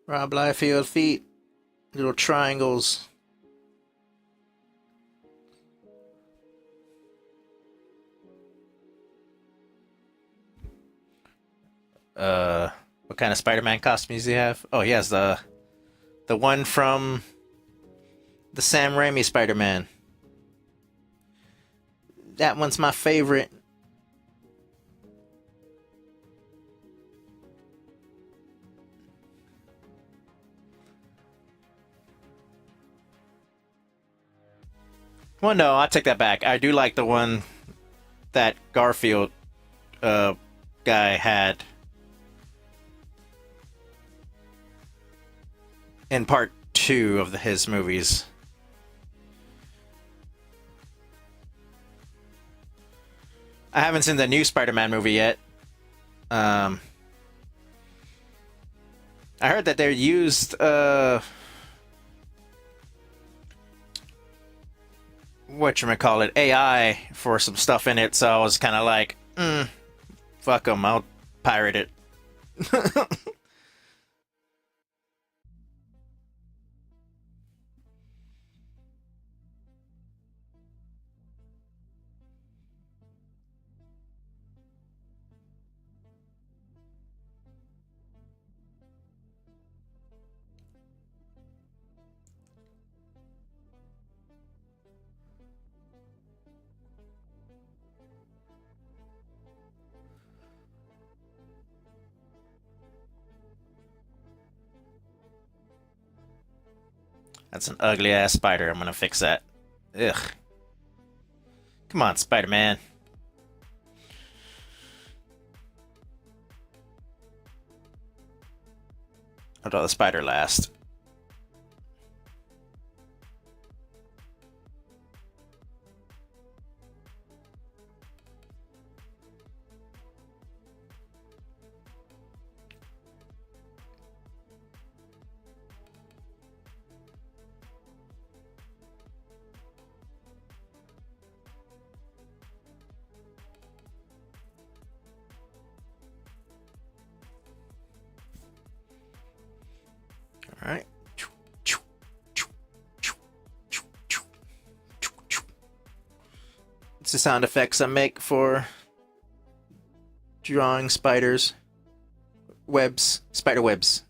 Rob Liefeld feet, little triangles. What kind of Spider-Man costumes you have? Oh, he has the one from the Sam Raimi Spider-Man. That one's my favorite. Well, no, I take that back. I do like the one that Garfield uh, guy had in part two of his movies. I haven't seen the new Spider-Man movie yet. I heard that they used whatchamacallit, AI for some stuff in it, so I was kind of like, fuck them, I'll pirate it. That's an ugly ass spider. I'm gonna fix that. Ugh. Come on, Spider-Man. I'll draw the spider last. All right. It's the sound effects I make for drawing spiders, webs, spider webs.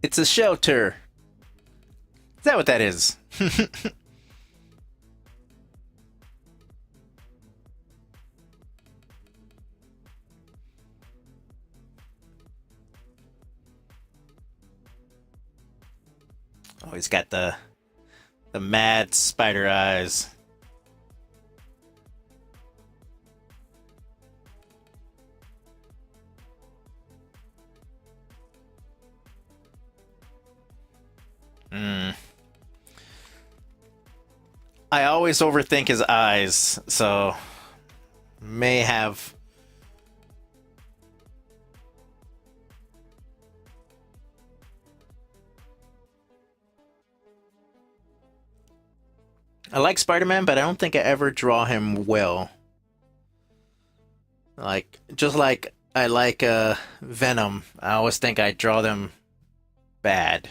It's a shelter. Is that what that is? Oh, he's got the mad spider eyes. Hmm. I always overthink his eyes, so may have. I like Spider-Man, but I don't think I ever draw him well. Like just like I like Venom, I always think I draw them bad.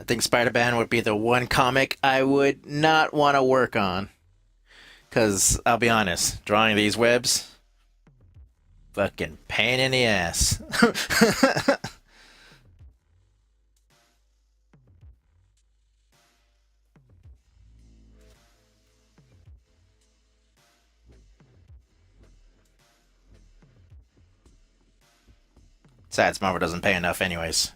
I think Spider-Man would be the one comic I would not want to work on. Because, I'll be honest, drawing these webs, fucking pain in the ass. Besides, Marvel doesn't pay enough anyways.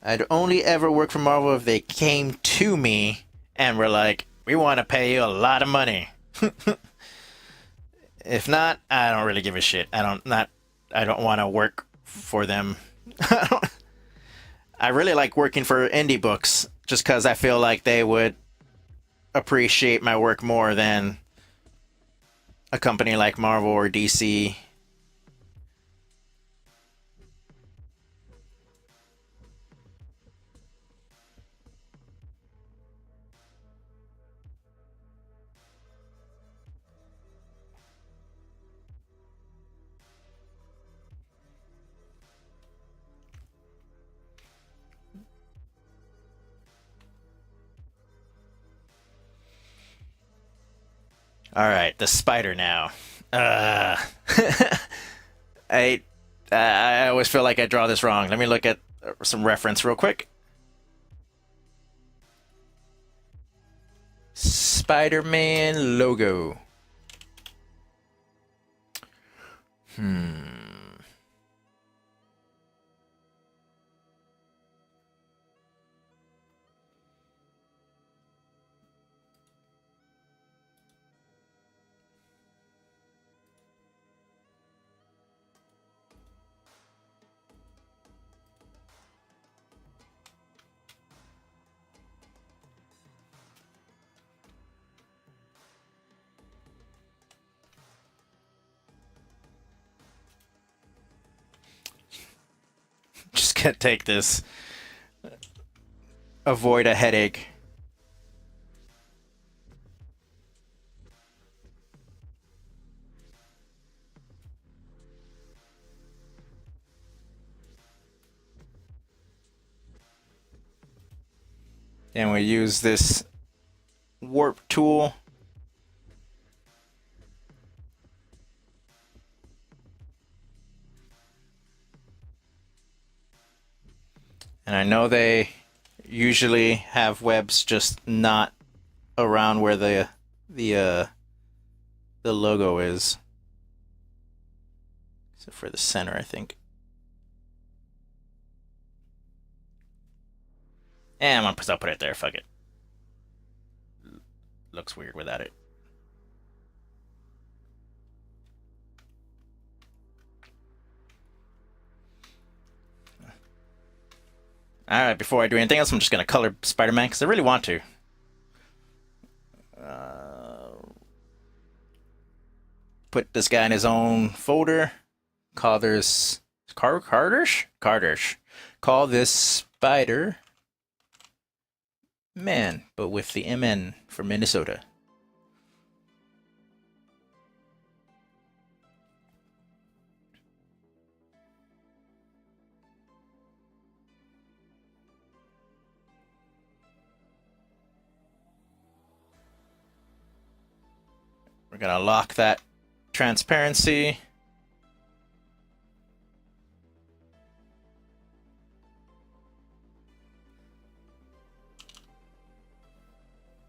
I'd only ever work for Marvel if they came to me and were like, we want to pay you a lot of money. If not, I don't really give a shit. I don't want to work for them. I really like working for indie books just because I feel like they would appreciate my work more than a company like Marvel or DC. All right, the spider now. Uh, I I always feel like I draw this wrong. Let me look at some reference real quick. Spider-Man logo. Hmm. Just gonna take this. Avoid a headache. And we use this warp tool. And I know they usually have webs just not around where the the logo is. Except for the center, I think. And I'll put it there, fuck it. Looks weird without it. Alright, before I do anything else, I'm just going to color Spider-Man because I really want to. Put this guy in his own folder. Call this... Cartersh? Cartersh. Call this Spider... Man, but with the MN for Minnesota. We're gonna lock that transparency.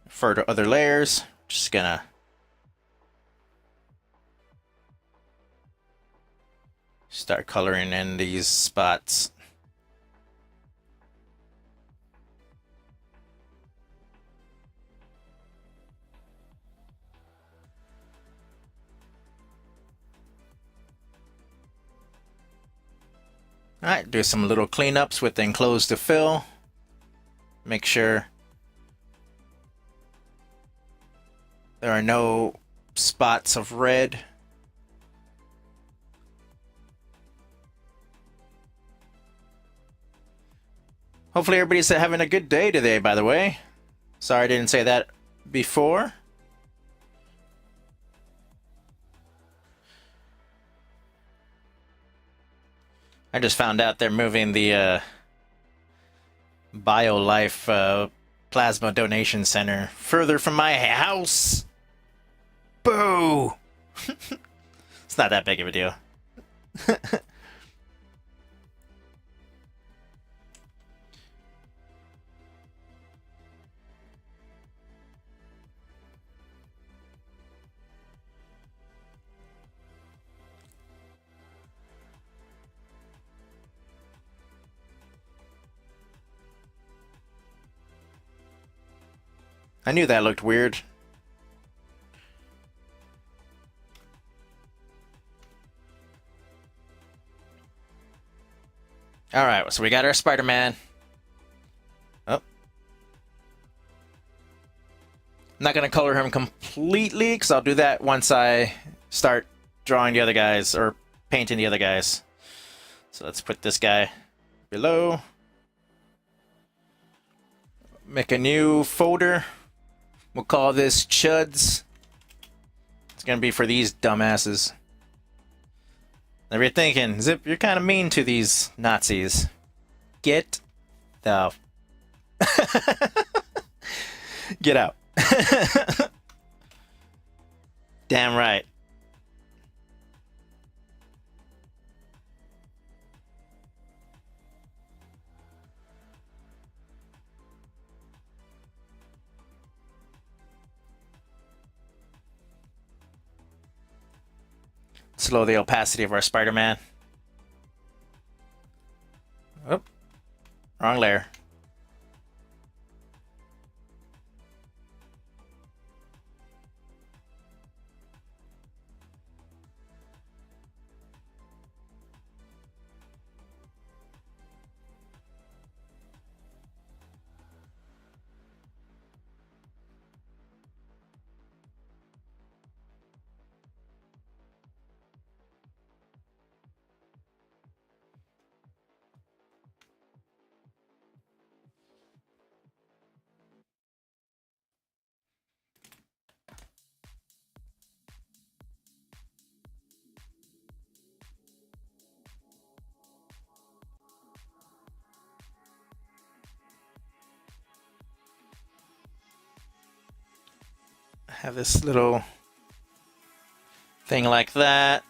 For the other layers, just gonna start coloring in these spots. Alright, do some little cleanups with enclose to fill. Make sure there are no spots of red. Hopefully everybody's having a good day today, by the way. Sorry I didn't say that before. I just found out they're moving the BioLife Plasma Donation Center further from my house. Boo! It's not that big of a deal. I knew that looked weird. Alright, so we got our Spider-Man. Oh. I'm not going to color him completely, because I'll do that once I start drawing the other guys, or painting the other guys. So let's put this guy below. Make a new folder. We'll call this Chuds. It's going to be for these dumbasses. Now you're thinking, Zip, you're kind of mean to these Nazis. Get the... Get out. Damn right. Slow the opacity of our Spider-Man. Oh, wrong layer. Have this little thing like that.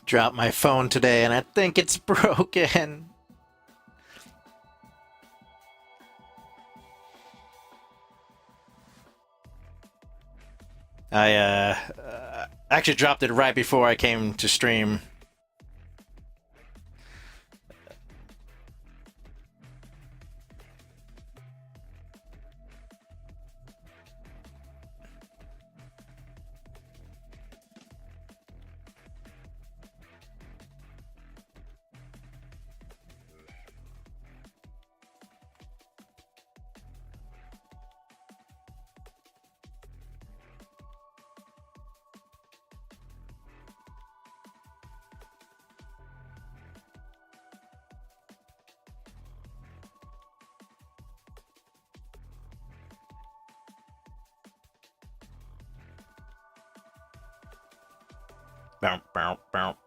Dropped my phone today and I think it's broken. I actually dropped it right before I came to stream. Bow, bow, bow.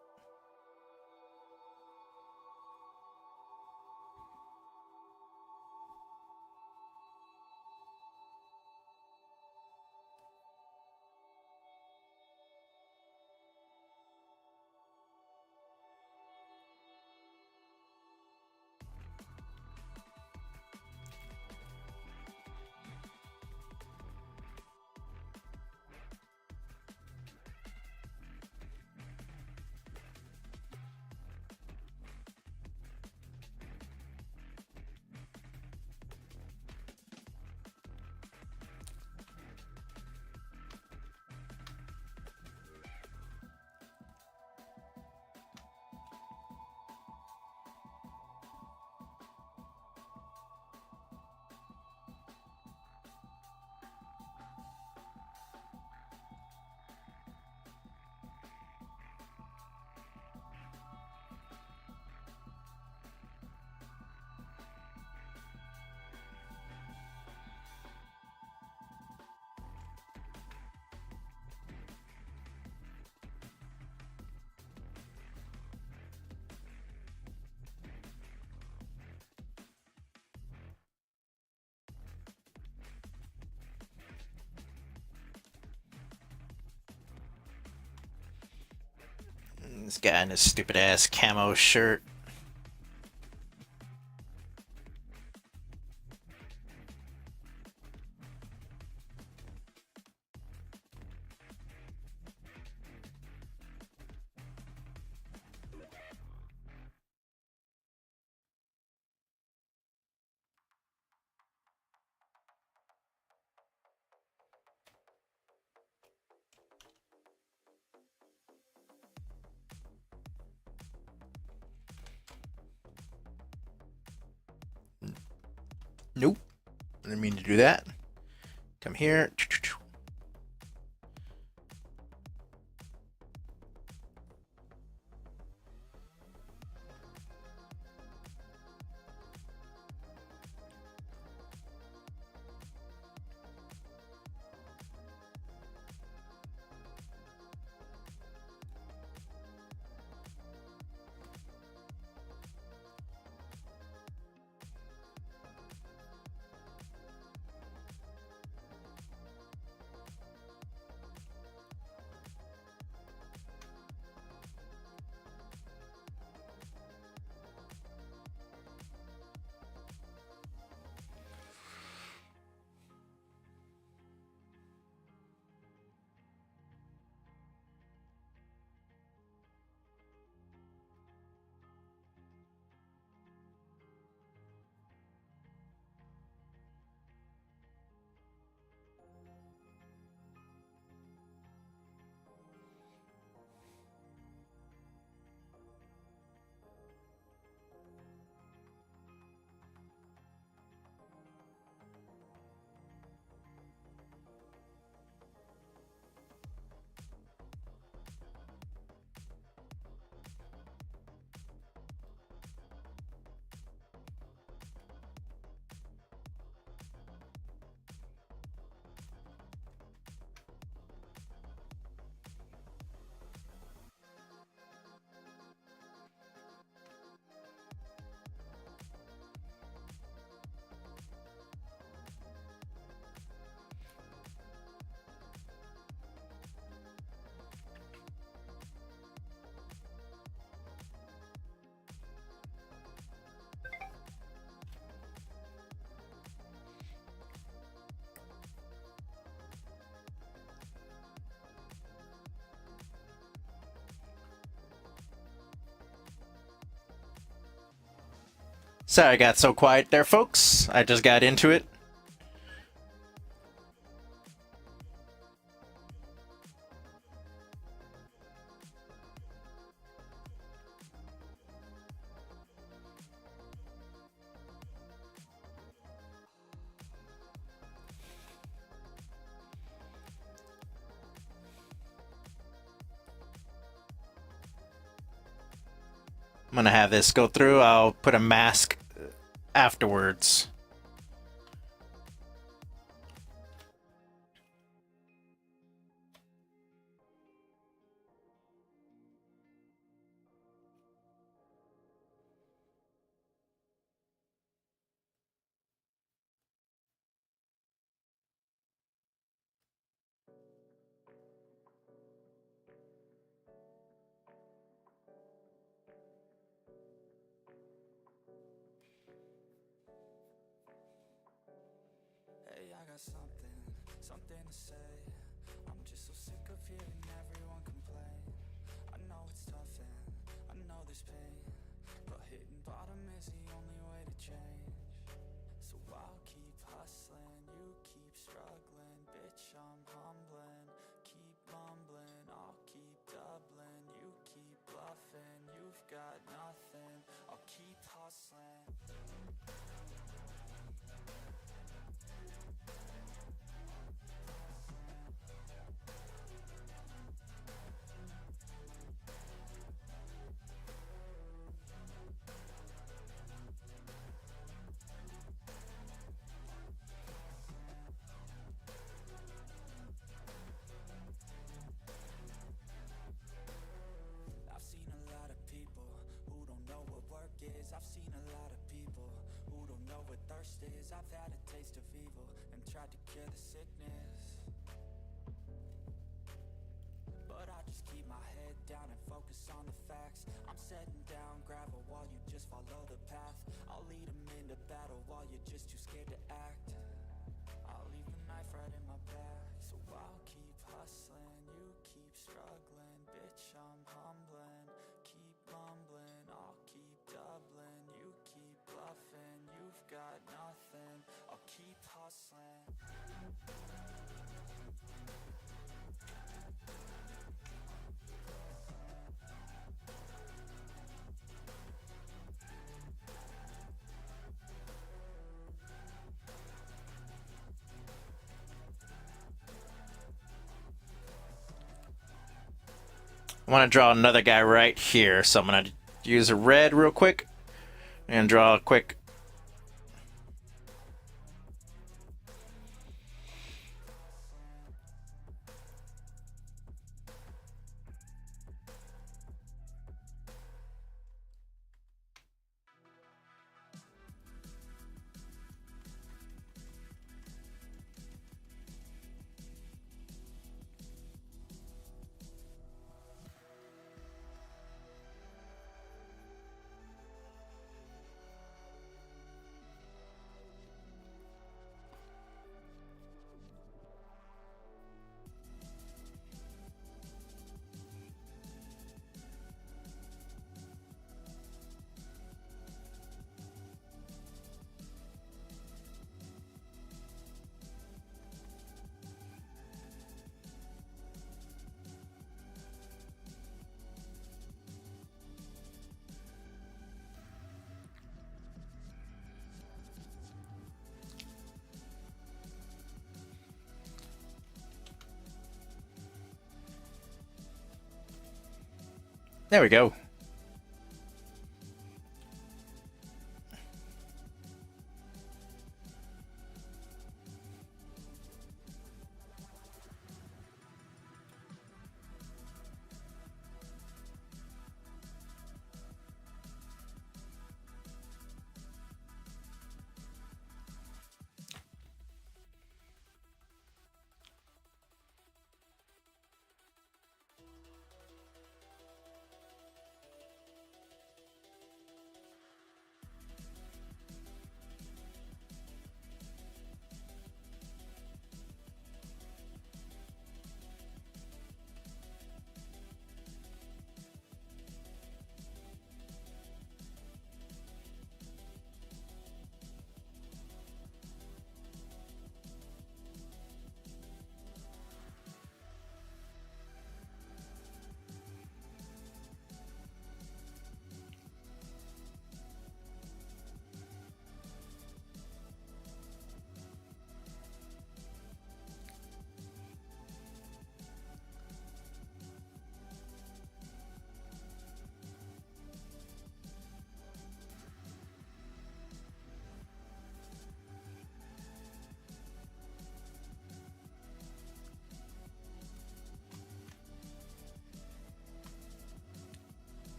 This guy in his stupid ass camo shirt. Nope. I didn't mean to do that. Come here. Sorry I got so quiet there, folks. I just got into it. I'm gonna have this go through. I'll put a mask afterwards. Hey, I got something to say. I'm just so sick of hearing everyone complain. I know it's tough and I know there's pain, but hitting bottom is the only way to change. So I'll keep hustling, you keep struggling. Bitch, I'm humbling, keep mumbling. I'll keep doubling, you keep bluffing. You've got nothing, I'll keep hustling. I've seen a lot of people who don't know what work is. I've seen a lot of people who don't know what thirst is. I've had a taste of evil and tried to cure the sickness, but I just keep my head down and focus on the facts. I'm setting down gravel while you just follow the path. I'll lead them into battle while you're just too scared to act. I'll leave the knife right in my back. So I'll keep hustling, you keep struggling. Bitch, I'm humbling, keep mumbling. I'll keep doubling, you keep bluffing. You've got nothing, I'll keep hustling. I want to draw another guy right here, so I'm gonna use a red real quick and draw a quick. There we go.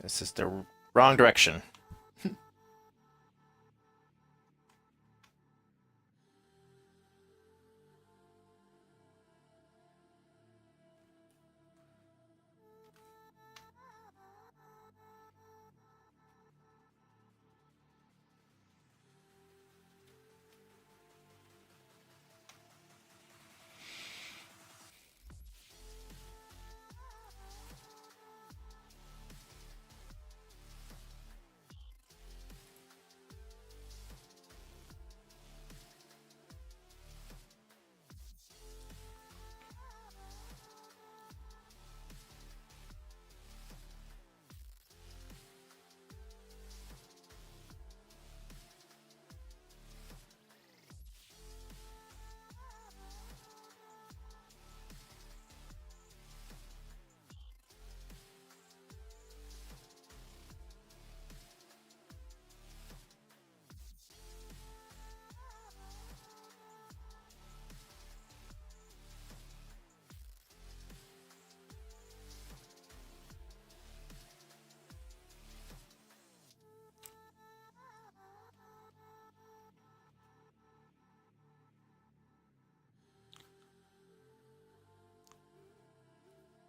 This is the wrong direction.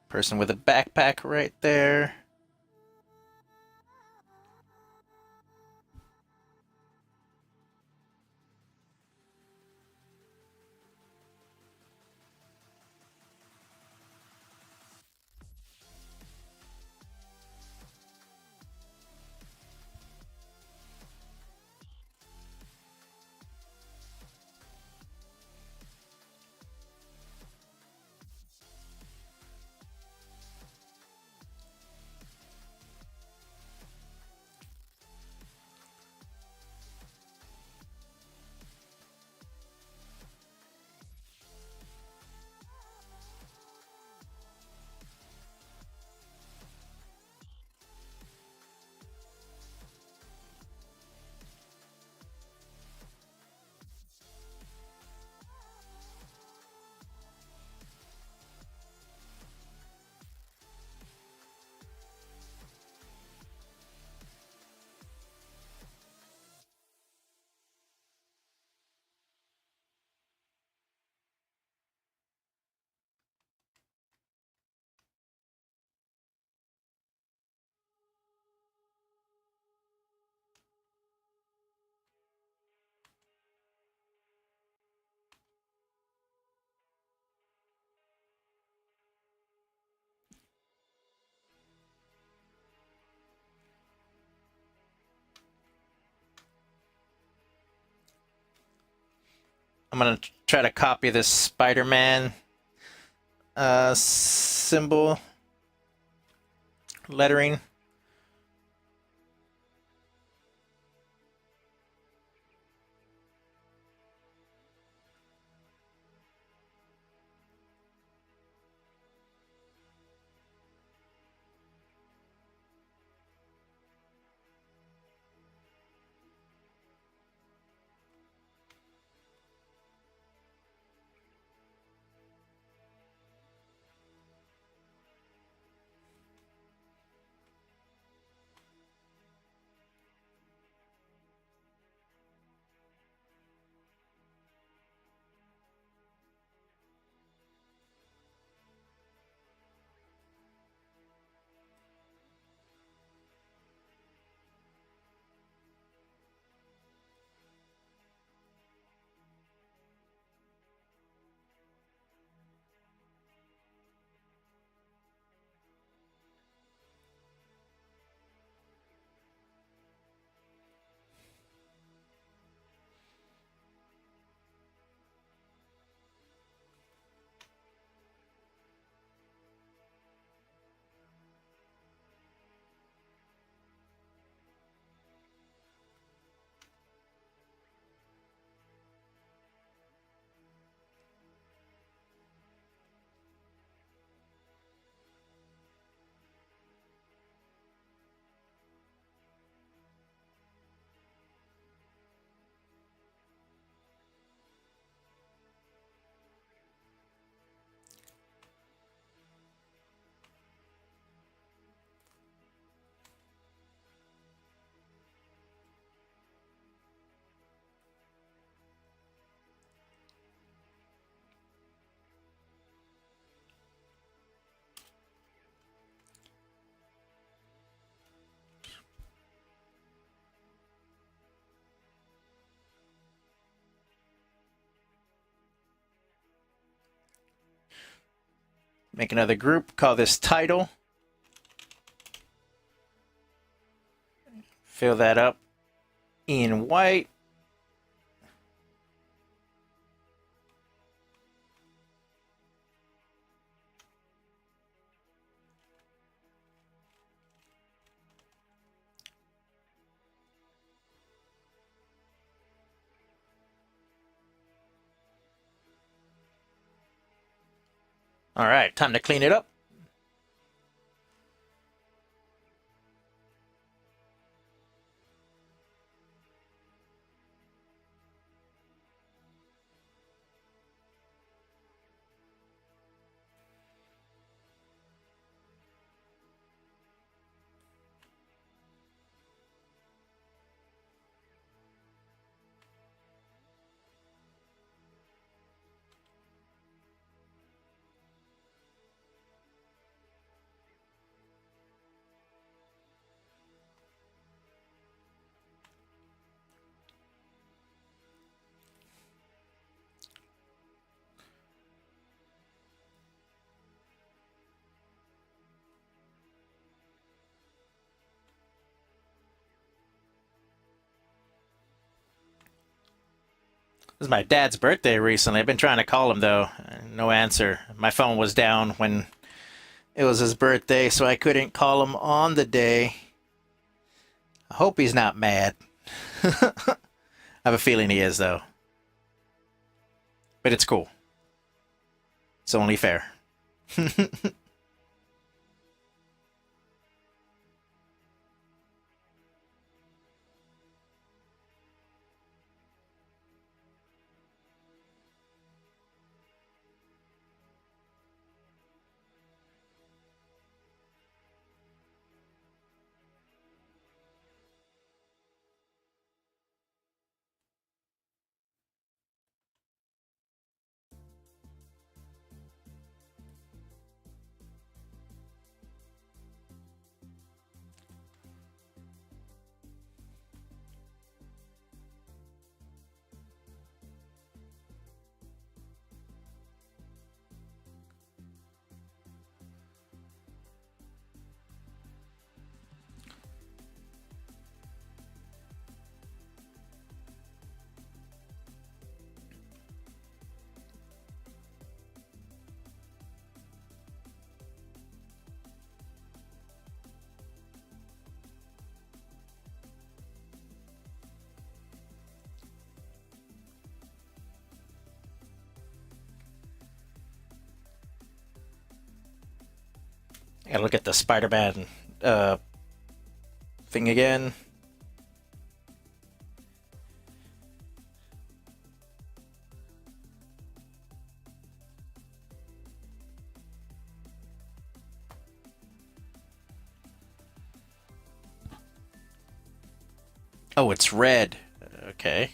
Person with a backpack right there. I'm gonna try to copy this Spider-Man symbol lettering. Make another group. Call this title. Fill that up in white. All right, time to clean it up. This is my dad's birthday recently. I've been trying to call him, though. No answer. My phone was down when it was his birthday, so I couldn't call him on the day. I hope he's not mad. I have a feeling he is, though. But it's cool. It's only fair. I gotta look at the Spider-Man thing again. Oh, it's red. Okay.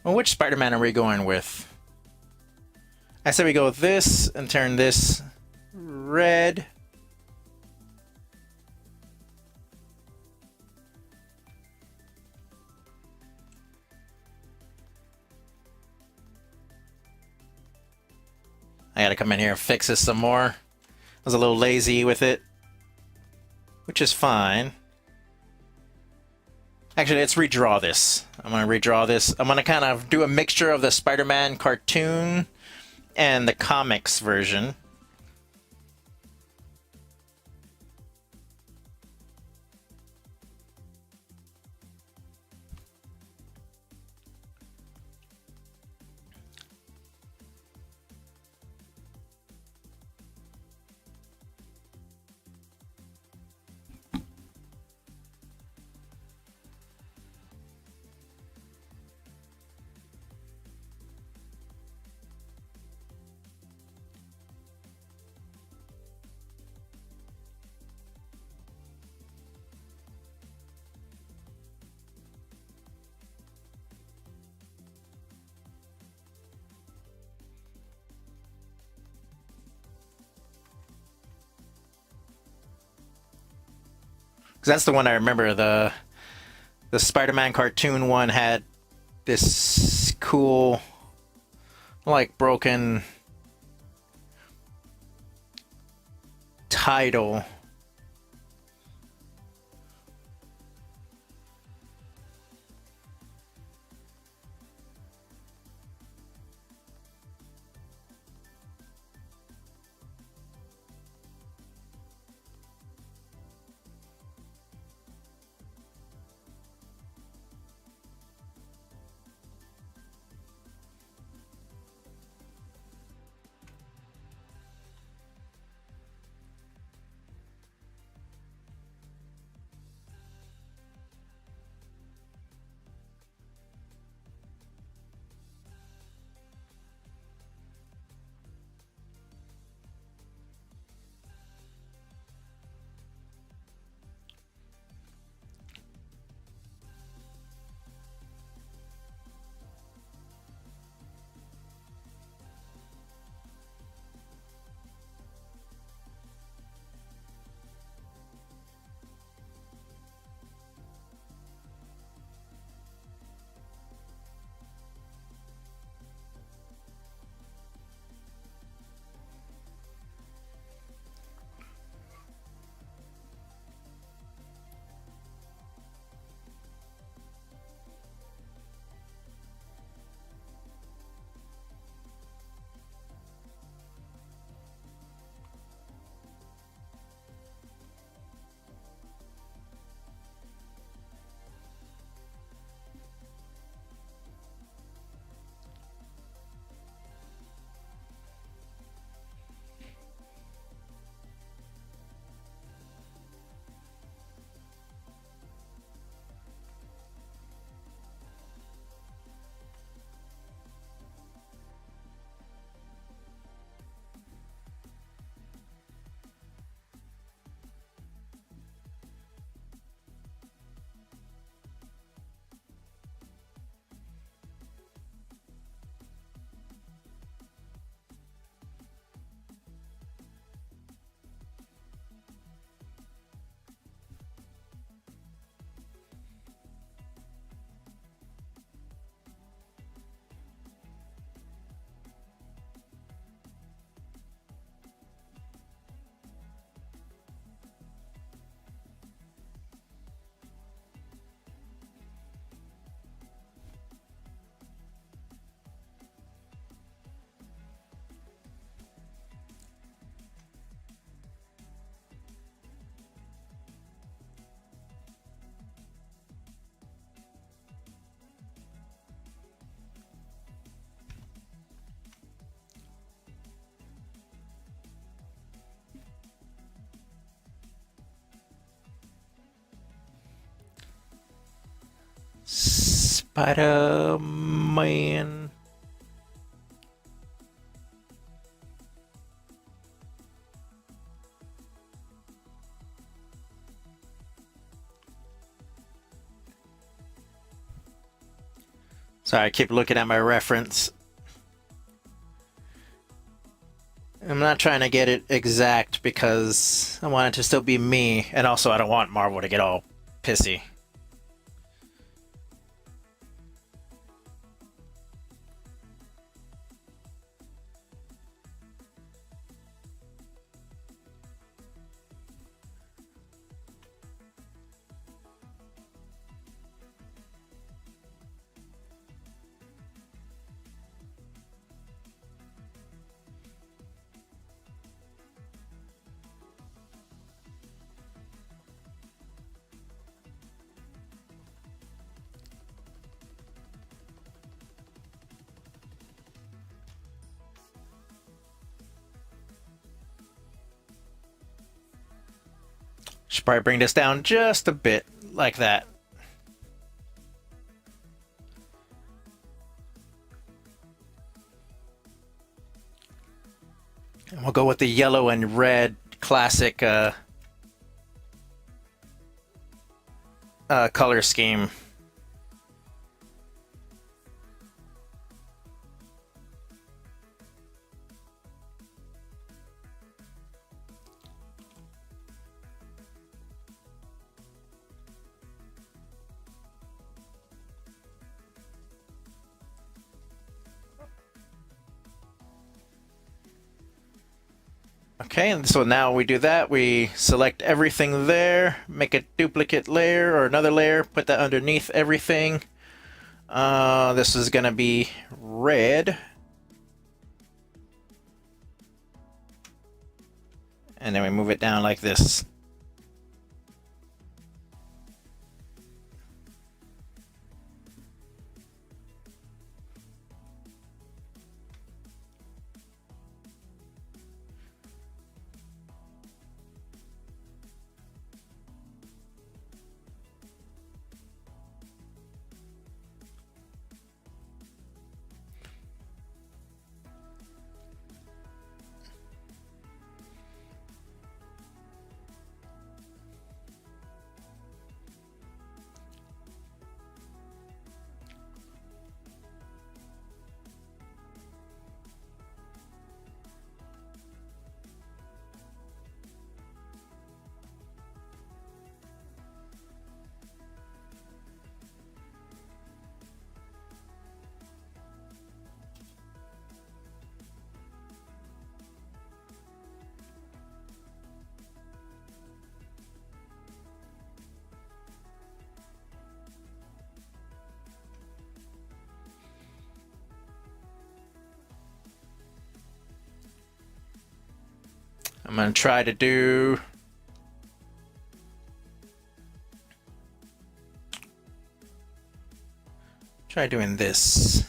Well, which Spider-Man are we going with? I said we go with this and turn this red. I gotta come in here and fix this some more. I was a little lazy with it, which is fine. Actually, let's redraw this. I'm gonna redraw this. I'm gonna kind of do a mixture of the Spider-Man cartoon and the comics version. Because that's the one I remember. The Spider-Man cartoon one had this cool like broken title. Spider-Man. Sorry, I keep looking at my reference. I'm not trying to get it exact because I want it to still be me, and also I don't want Marvel to get all pissy. Should probably bring this down just a bit, like that. And we'll go with the yellow and red classic color scheme. Okay, and so now we do that. We select everything there, make a duplicate layer or another layer, put that underneath everything. This is going to be red. And then we move it down like this. I'm going to try doing this.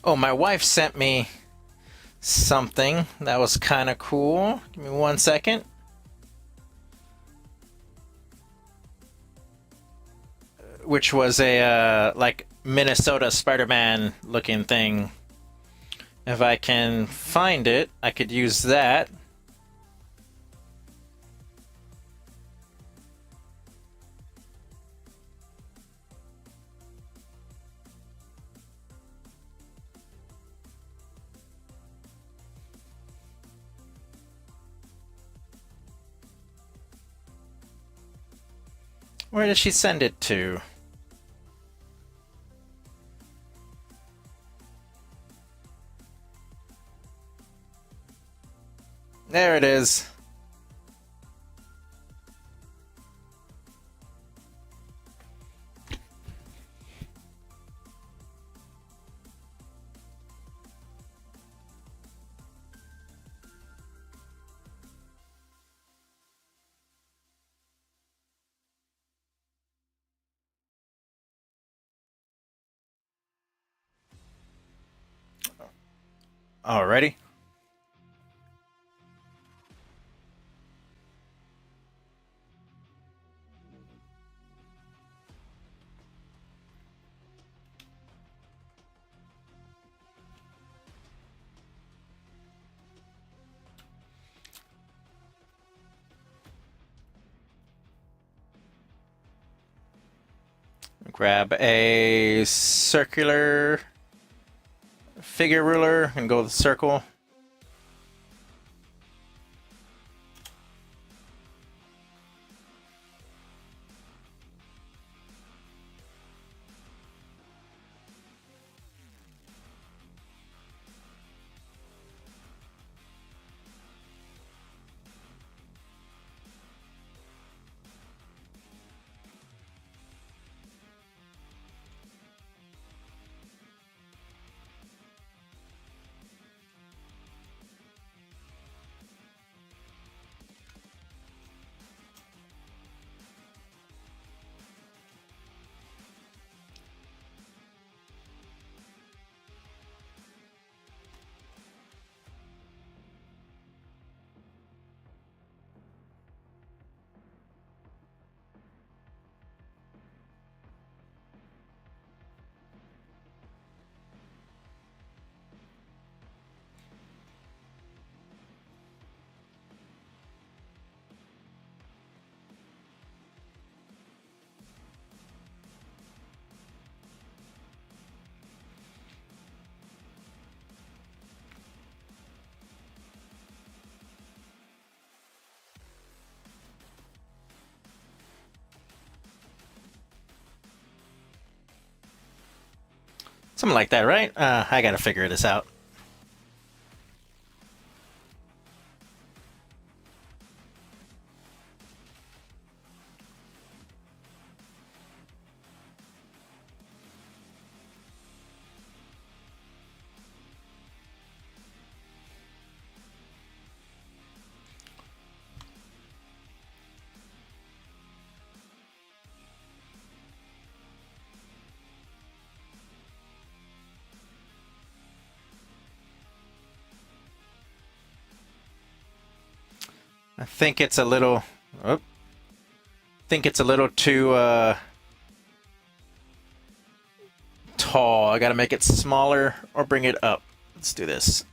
Oh, my wife sent me something that was kind of cool. Give me 1 second. Which was a like Minnesota Spider-Man looking thing. If I can find it, I could use that. Where did she send it to? There it is. Alrighty. Grab a circular figure ruler and go with the circle. Something like that, right? I gotta figure this out. I think it's a little. Oh, think it's a little too tall. I gotta make it smaller or bring it up. Let's do this.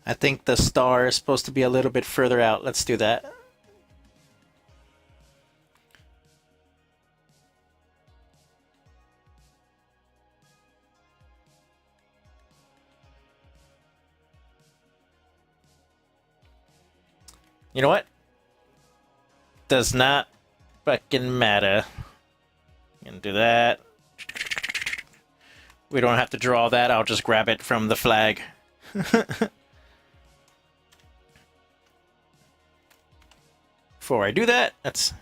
I think the star is supposed to be a little bit further out. Let's do that. You know what? Does not fucking matter. Gonna do that. We don't have to draw that. I'll just grab it from the flag. Before I do that, that's...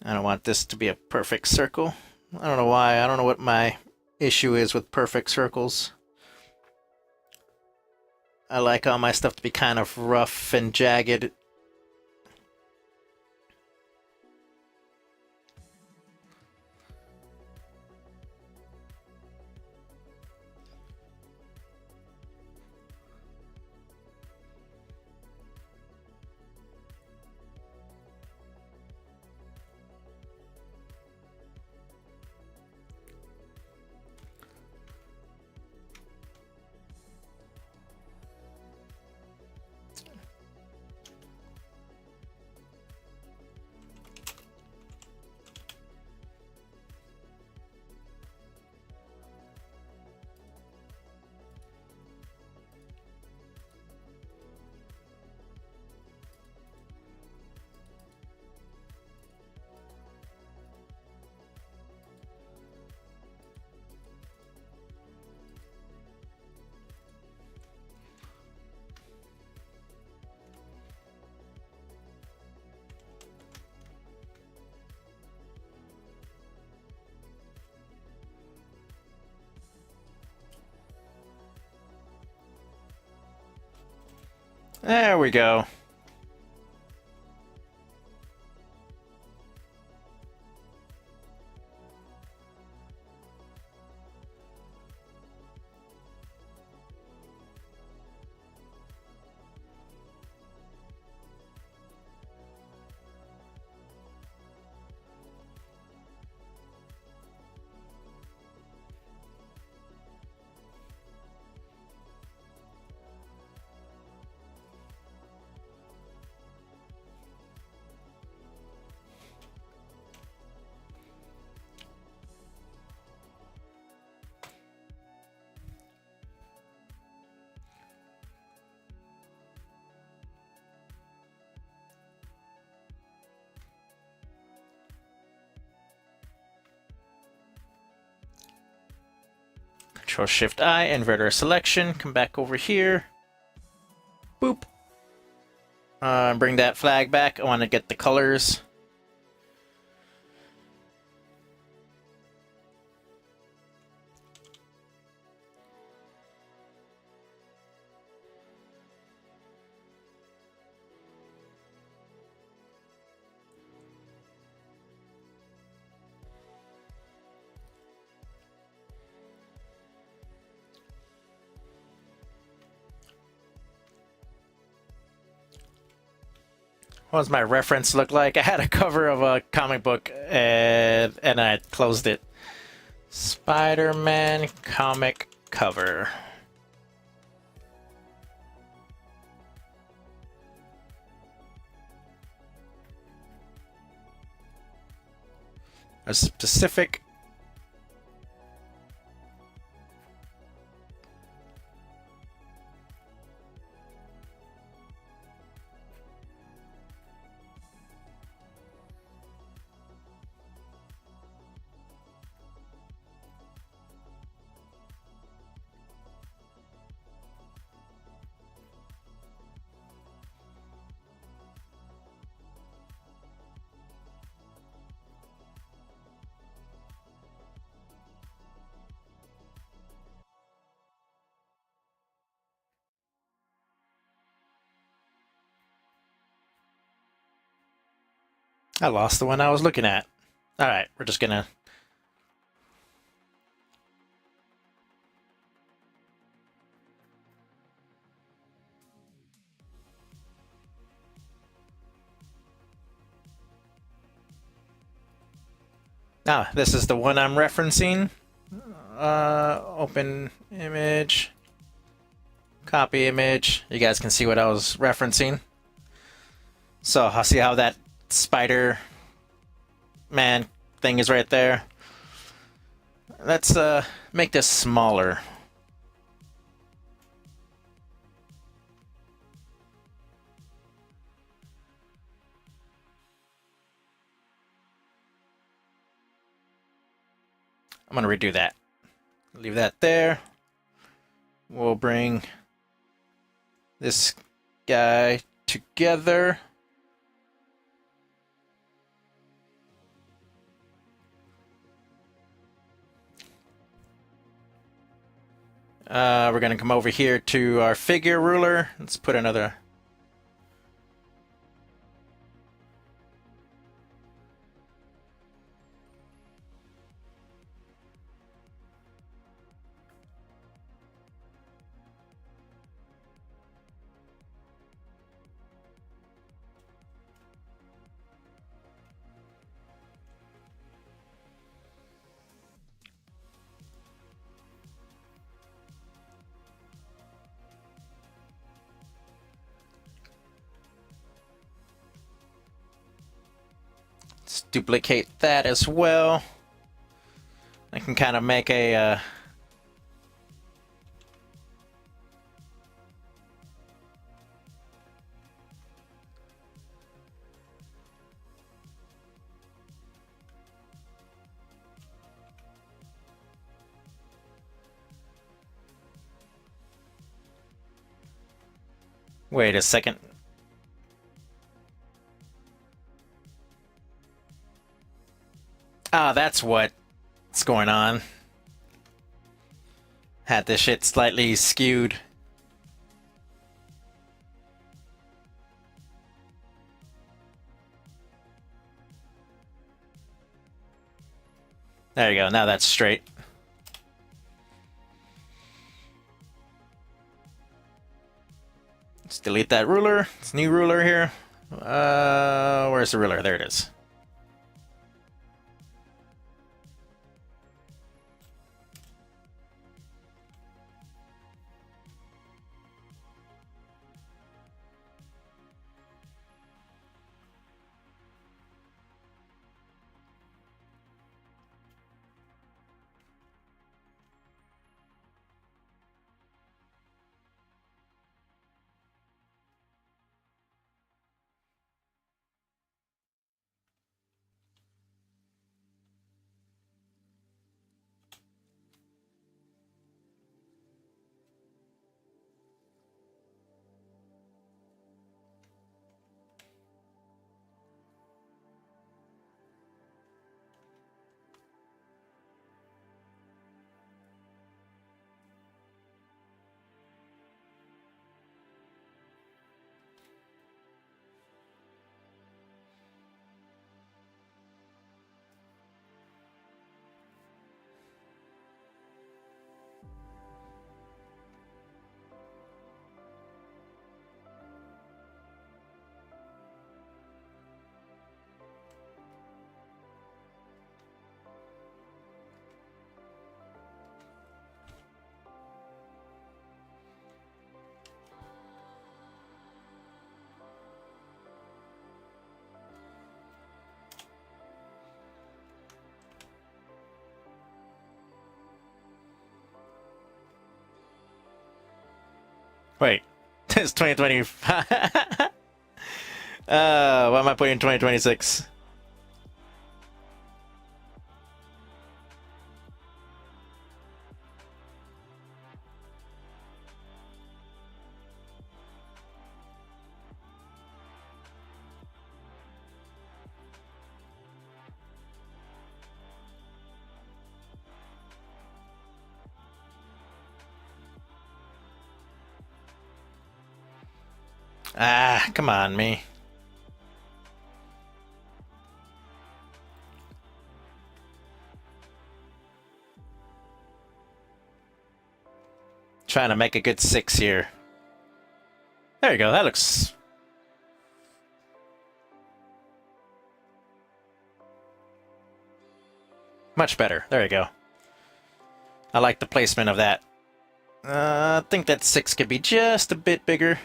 I don't want this to be a perfect circle. I don't know why. I don't know what my issue is with perfect circles. I like all my stuff to be kind of rough and jagged. There we go. Control Shift I, inverter selection. Come back over here. Boop. Bring that flag back. I want to get the colors. What does my reference look like? I had a cover of a comic book and I closed it. Spider-Man comic cover. A specific I lost the one I was looking at. Alright, we're just gonna... Ah, this is the one I'm referencing. Open image. Copy image. You guys can see what I was referencing. So, I'll see how that Spider-Man thing is right there. Let's make this smaller. I'm gonna redo that. Leave that there. We'll bring this guy together. We're going to come over here to our figure ruler. Let's put another... Let's duplicate that as well. I can kind of make a... Wait a second. Ah, that's what's going on. Had this shit slightly skewed. There you go, now that's straight. Let's delete that ruler. It's a new ruler here. Where's the ruler? There it is. Wait, it's 2025. Why am I putting 2026? Ah, come on, me. Trying to make a good 6 here. There you go, that looks... much better. There you go. I like the placement of that. I think that 6 could be just a bit bigger.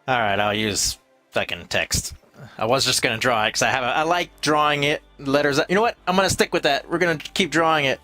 Alright, I'll use fucking text. I was just gonna draw it because I like drawing it, letters. You know what? I'm gonna stick with that. We're gonna keep drawing it.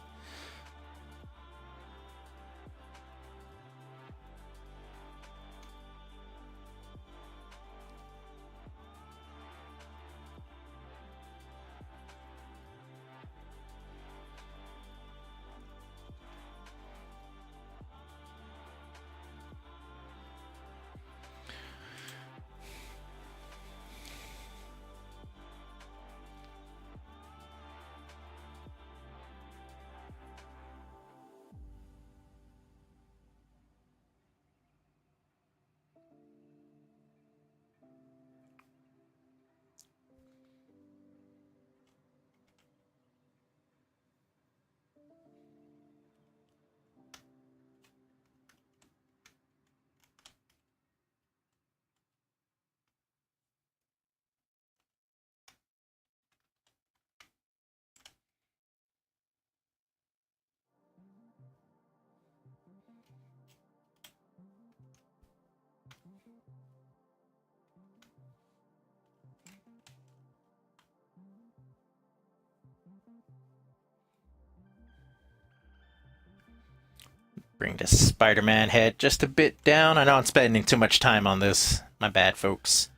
Bring this Spider-Man head just a bit down. I know I'm spending too much time on this. My bad, folks.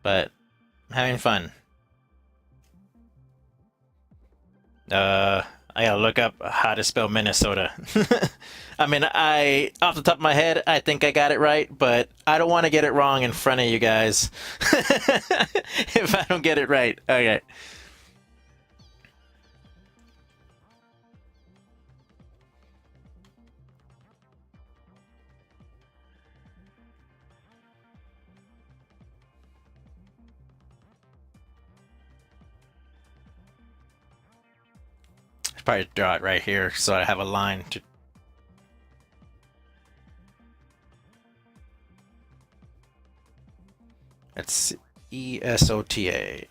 But I'm having fun. I gotta look up how to spell Minnesota. I mean, off the top of my head, I think I got it right, but I don't want to get it wrong in front of you guys. If I don't get it right. Okay. I'll probably draw it right here so I have a line to. It's ESOTA.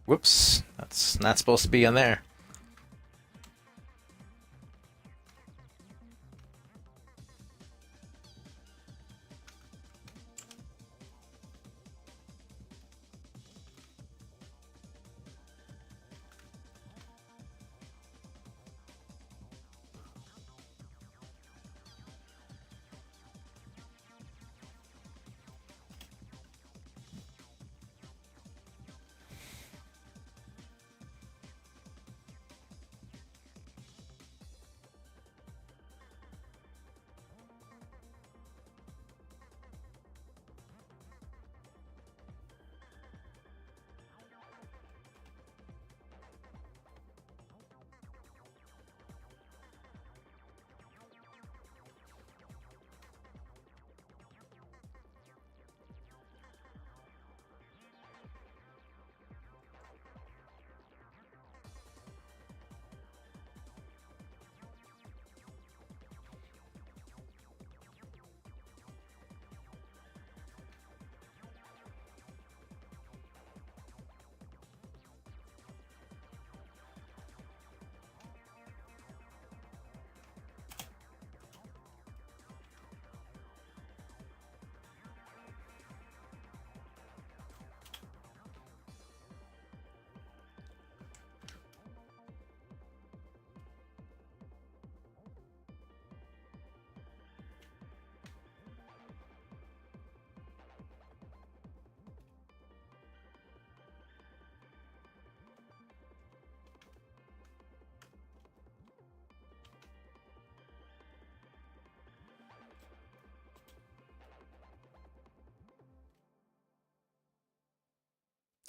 Whoops, that's not supposed to be on there.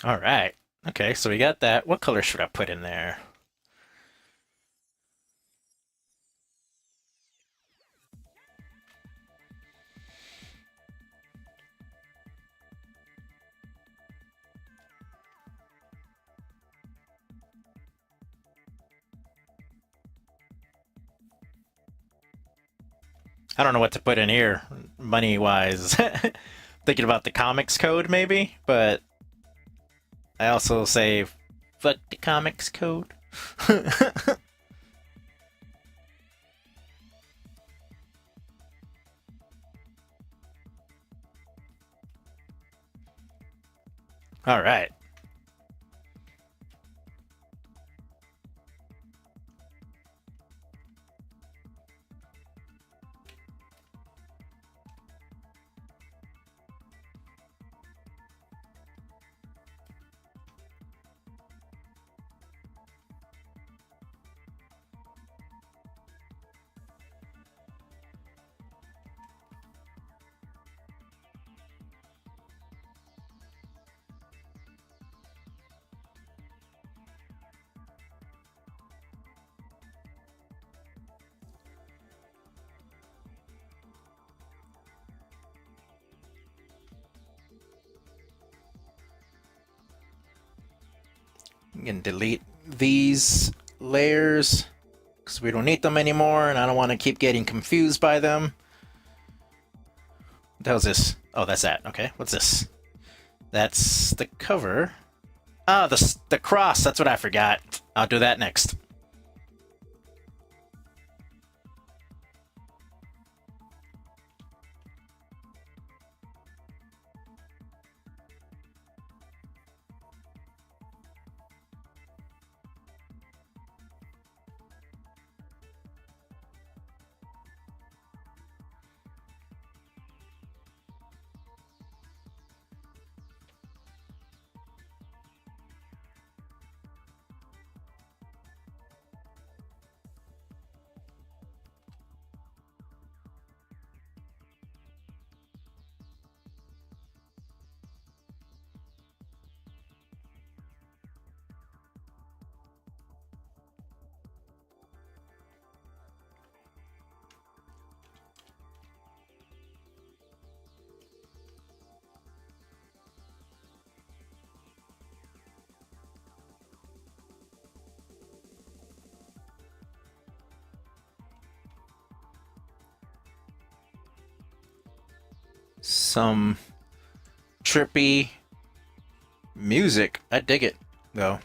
All right. Okay, so we got that. What color should I put in there? I don't know what to put in here, money-wise. Thinking about the comics code, maybe, but I also say, fuck the comics code. All right. You can delete these layers because we don't need them anymore, and I don't want to keep getting confused by them. What the hell's this? Oh, that's that. Okay, what's this? That's the cover. Ah, the cross. That's what I forgot. I'll do that next. some trippy music. I dig it, though.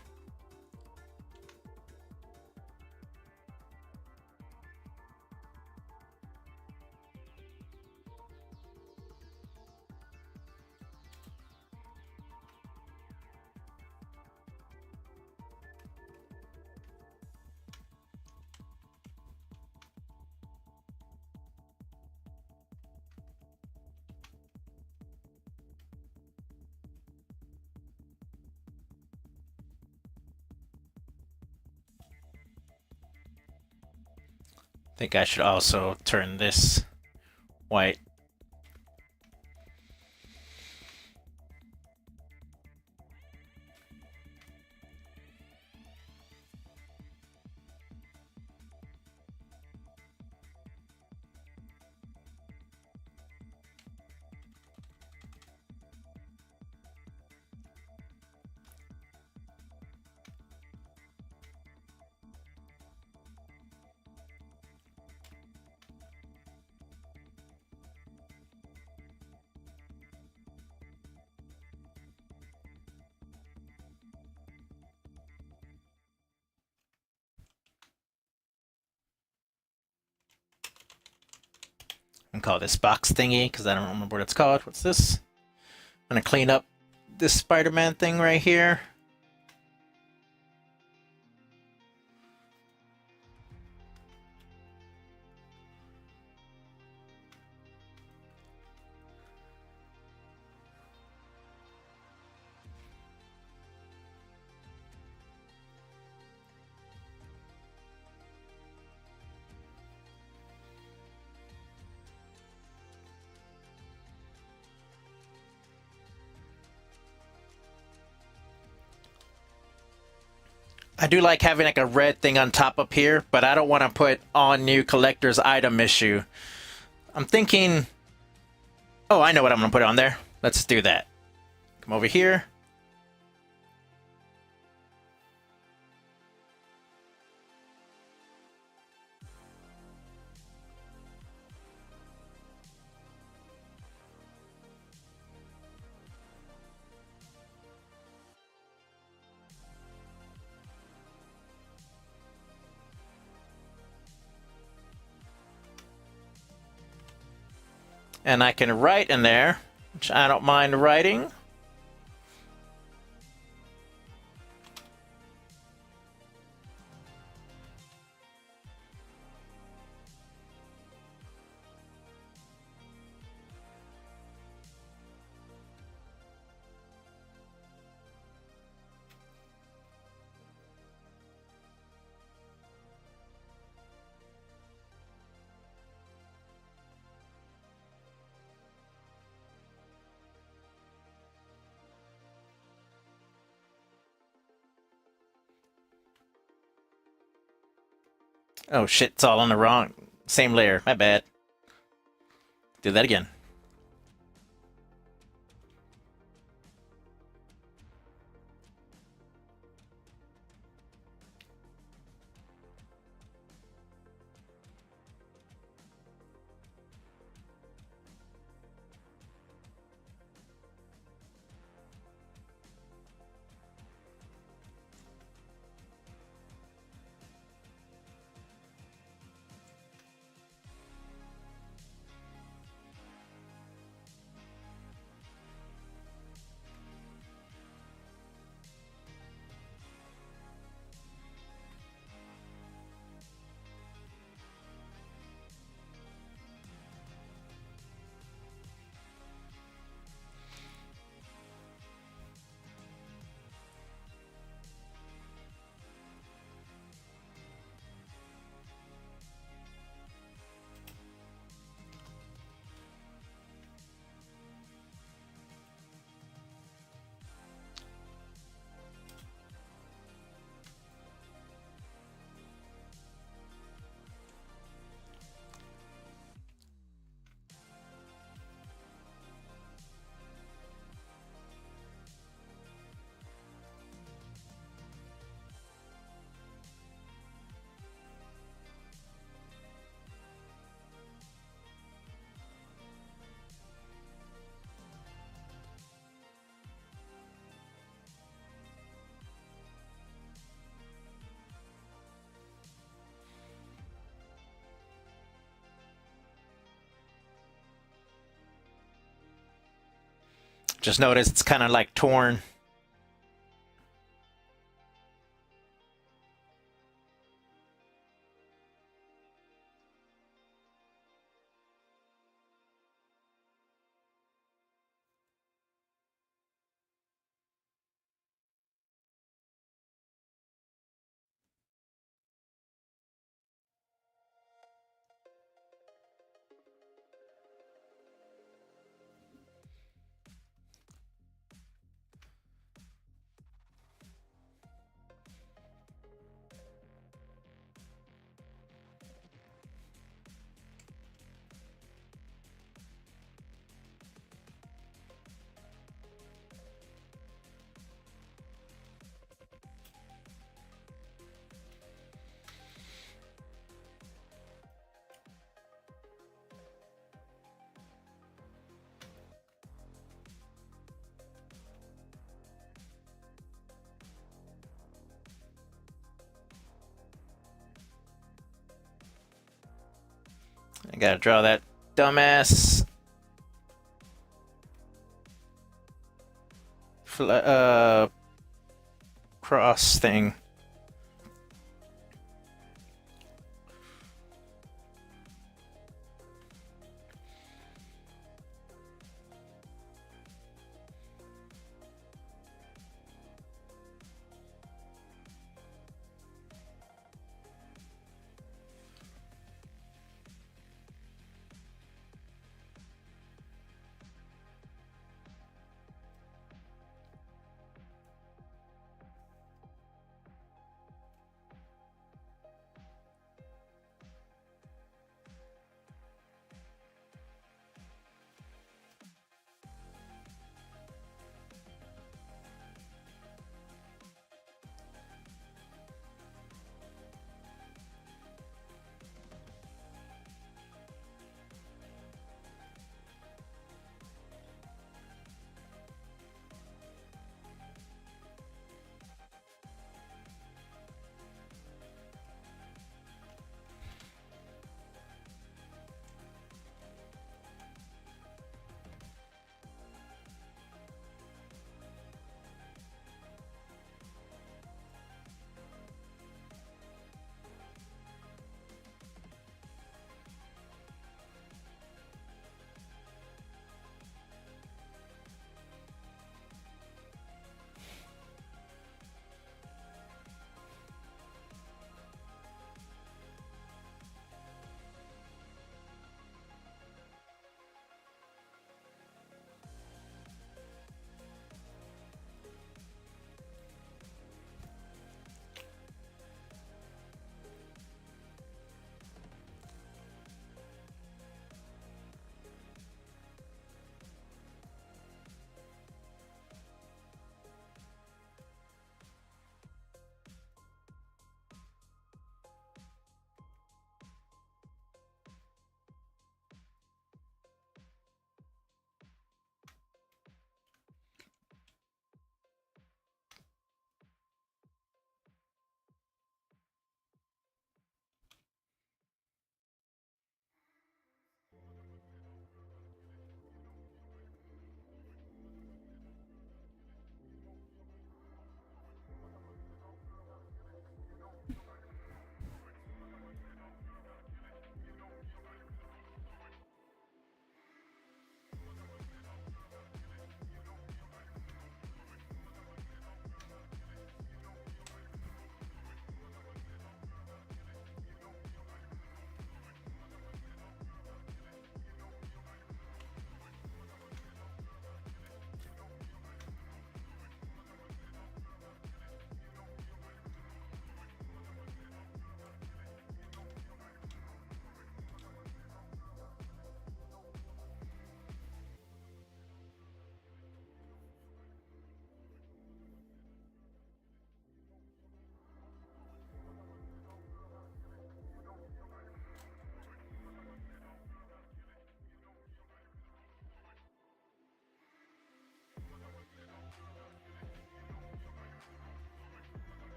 I think I should also turn this white. And call this box thingy because I don't remember what it's called. What's this? I'm gonna clean up this Spider-Man thing right here. I do like having like a red thing on top up here, but I don't want to put on new collector's item issue. I'm thinking, oh, I know what I'm going to put on there. Let's do that. Come over here. And I can write in there, which I don't mind writing. Oh shit, it's all on the wrong, same layer, my bad. Do that again. Just notice it's kind of like torn. I gotta draw that dumbass cross thing.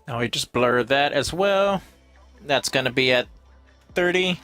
Now we just blur that as well. That's going to be at 30.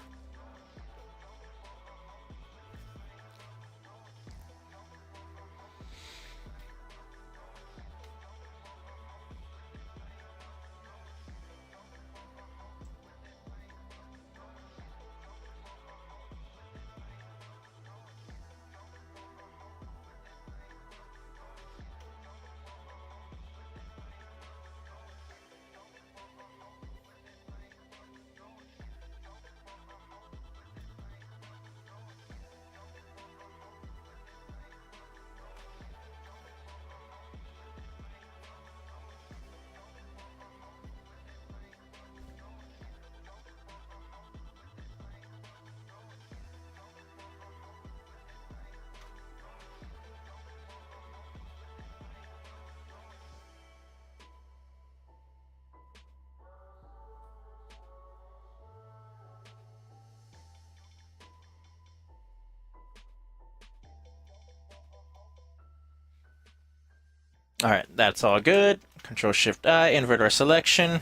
Alright, that's all good. Control Shift I, invert our selection.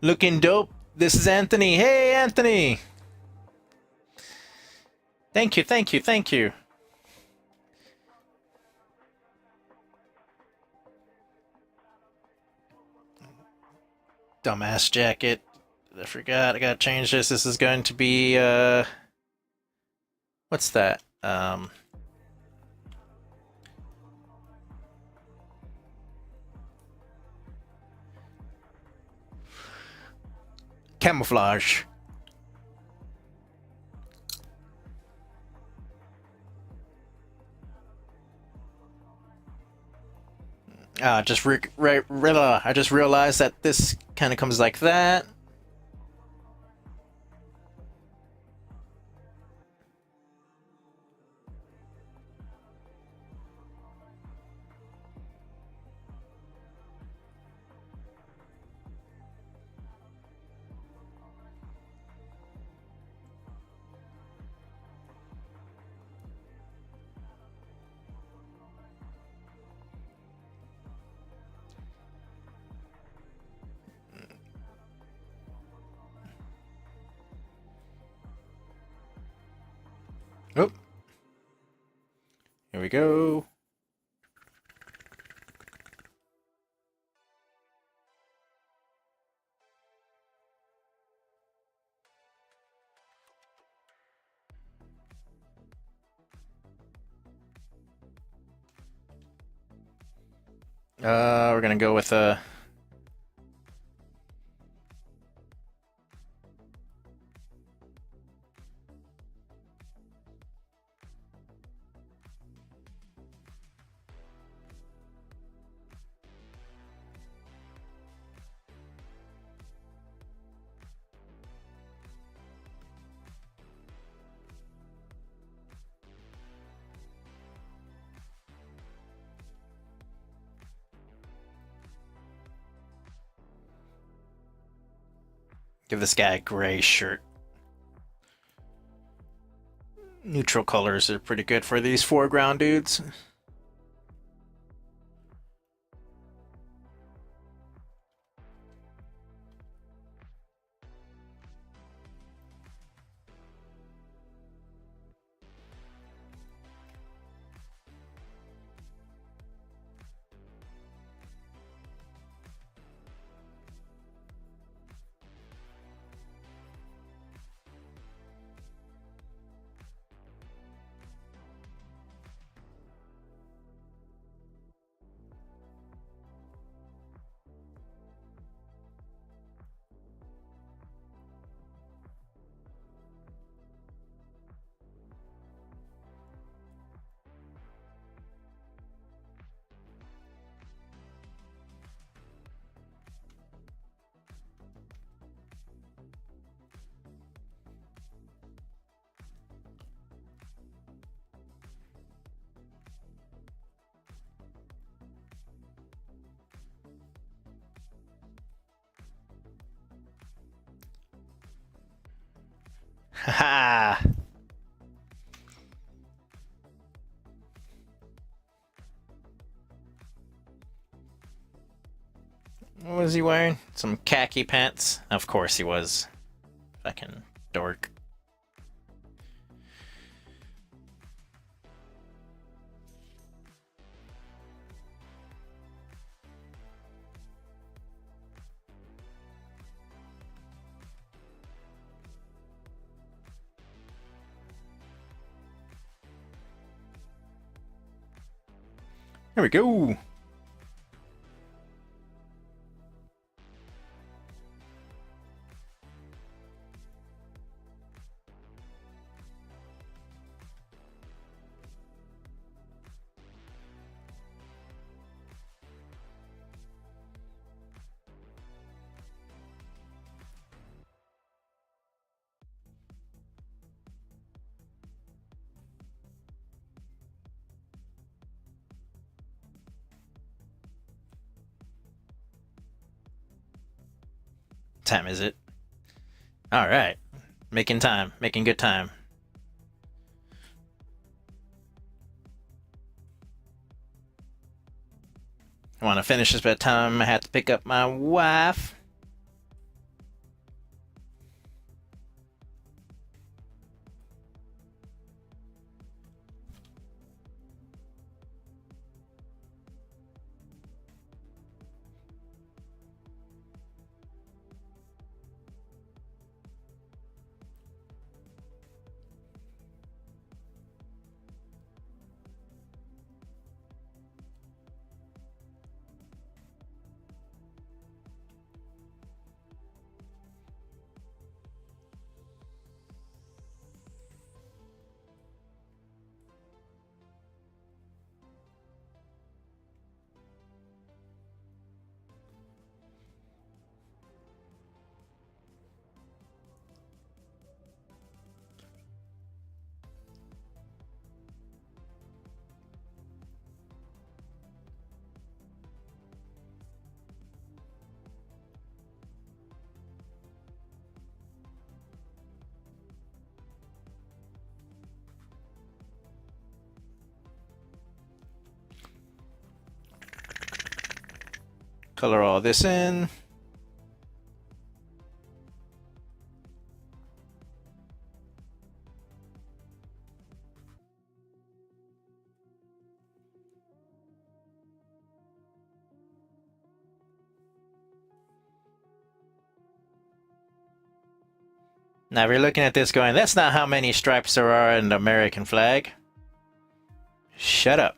Looking dope. This is Anthony. Hey, Anthony! Thank you, thank you, thank you. Dumbass jacket. I forgot. I gotta change this. This is going to be, what's that? Camouflage. I just realized that this kind of comes like that. Oh, here we go. We're gonna go with a. Give this guy a gray shirt. Neutral colors are pretty good for these foreground dudes. Haha. What was he wearing? Some khaki pants? Of course he was. Fucking dork. Here we go. Time is it? All right. Making time. Making good time. I want to finish this by the time I have to pick up my wife. Color all this in. Now, if you're looking at this going, that's not how many stripes there are in the American flag. Shut up.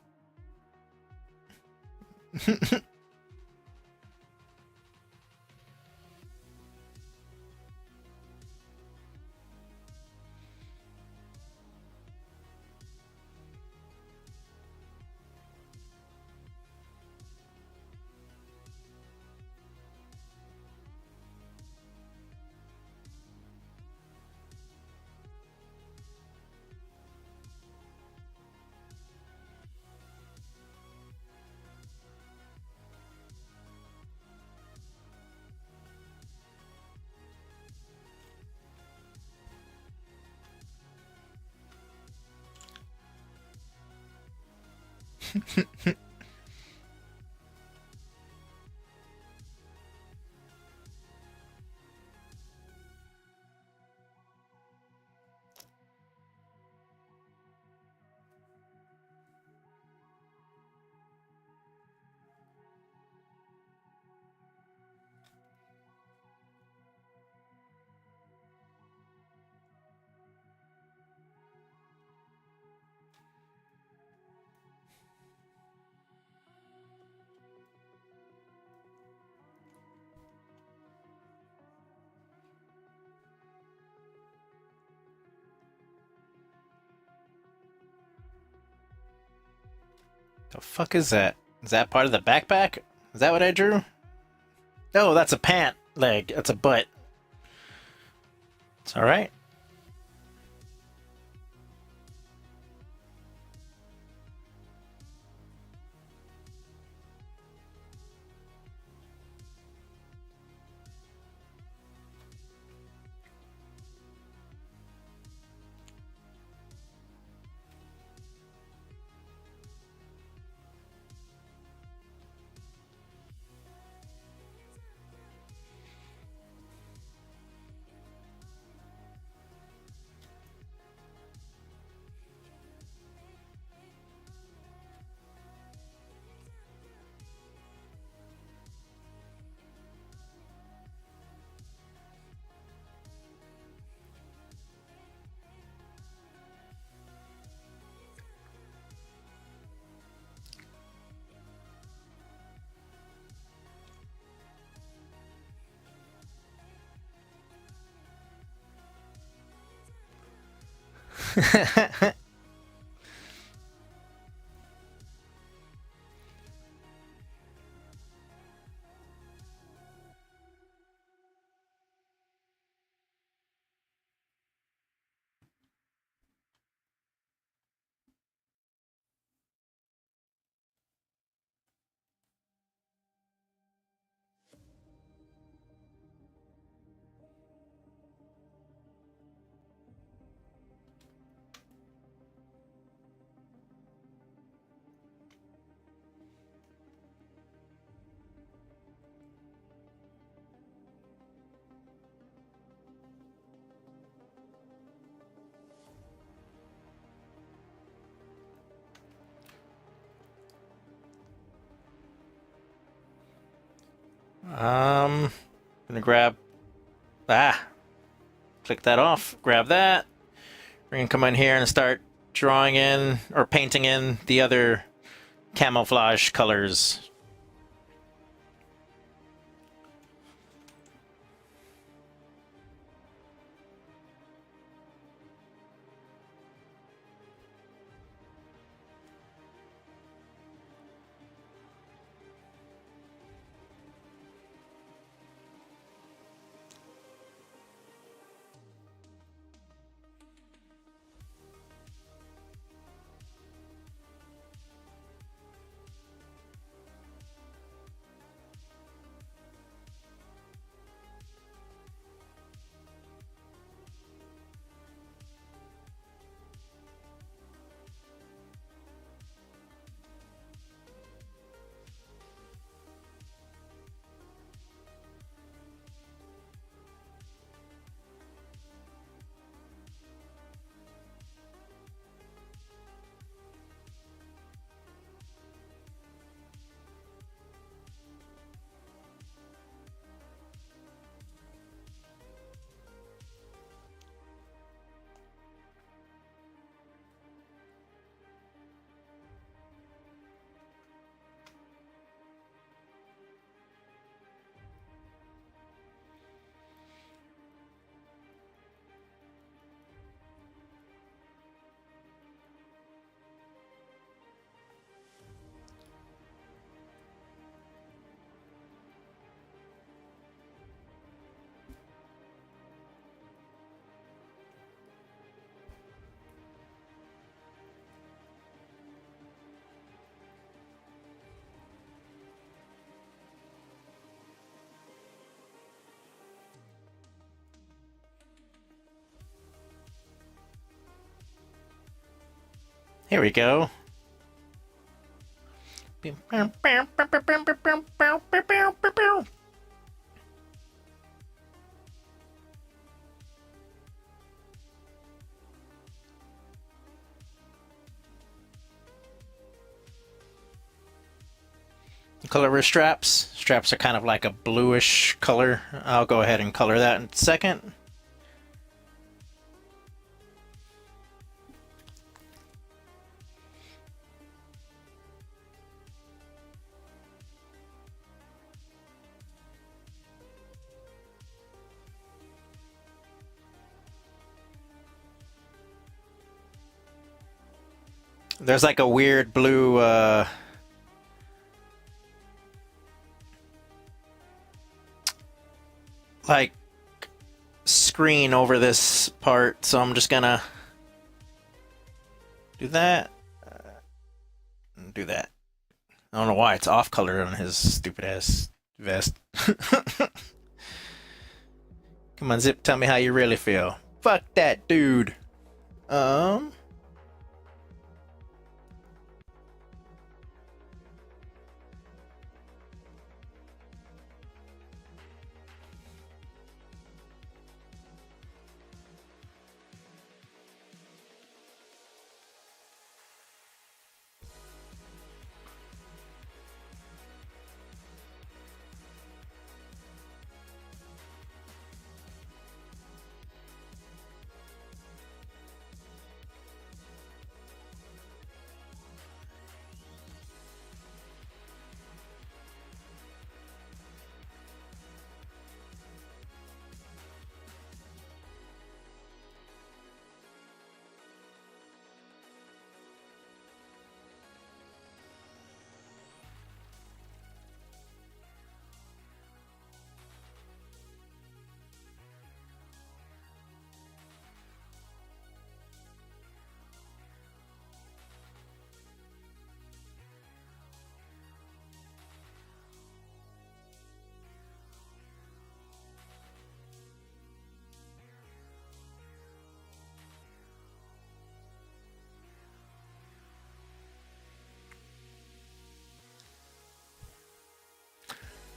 The fuck is that? Is that part of the backpack? Is that what I drew? No, that's a pant leg. That's a butt. It's alright. Gonna grab. Click that off. Grab that. We're gonna come in here and start drawing in or painting in the other camouflage colors. Here we go. Color of straps. Straps are kind of like a bluish color. I'll go ahead and color that in a second. There's like a weird blue like screen over this part, so I'm just gonna do that. Do that. I don't know why it's off color on his stupid ass vest. Come on, Zip, tell me how you really feel. Fuck that dude.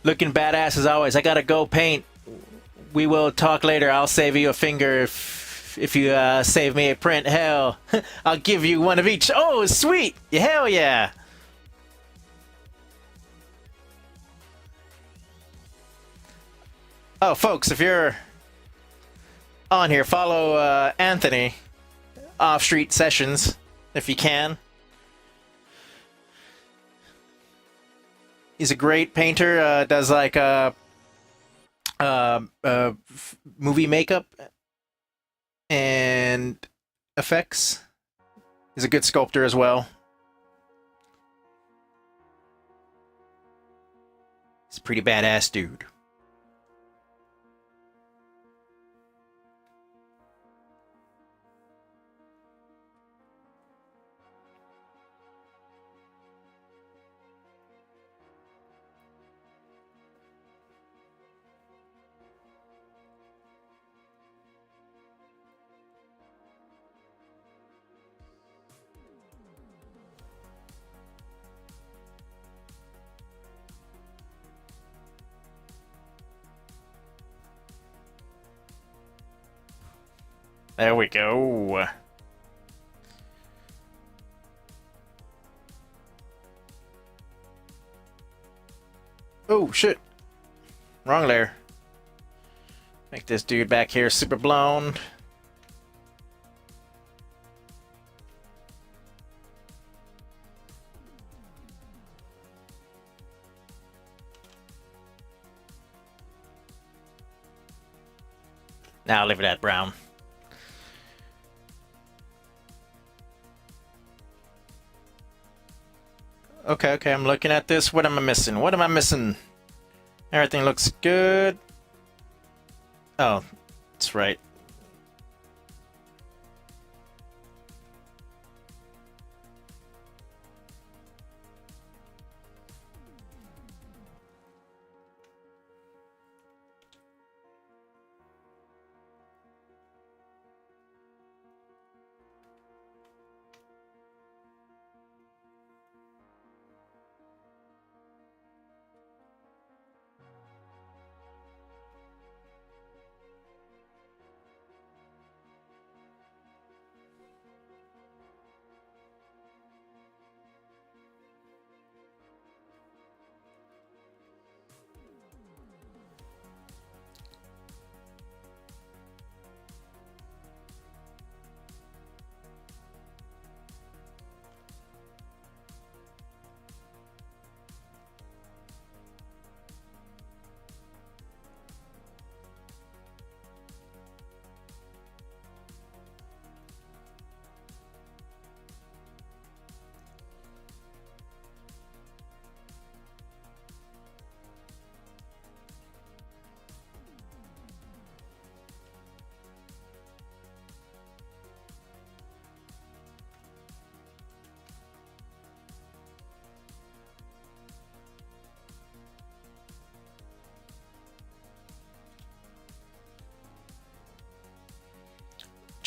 Looking badass as always. I gotta go paint. We will talk later. I'll save you a finger if you save me a print. Hell, I'll give you one of each. Oh, sweet! Hell yeah! Oh, folks, if you're on here, follow Anthony Off Street Sessions if you can. He's a great painter. Does like movie makeup and effects. He's a good sculptor as well. He's a pretty badass dude. There we go. Oh, shit. Wrong layer. Make this dude back here super blown. Now leave it at brown. Okay, I'm looking at this. What am I missing? What am I missing? Everything looks good. Oh, that's right.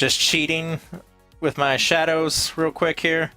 Just cheating with my shadows real quick here.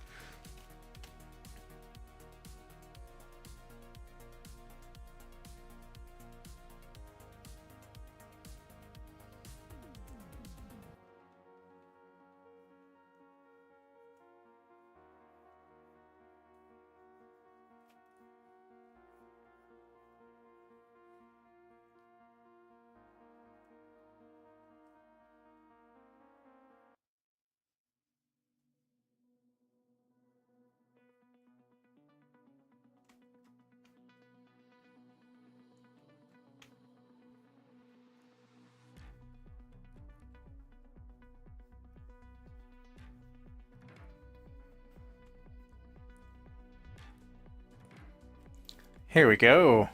Here we go.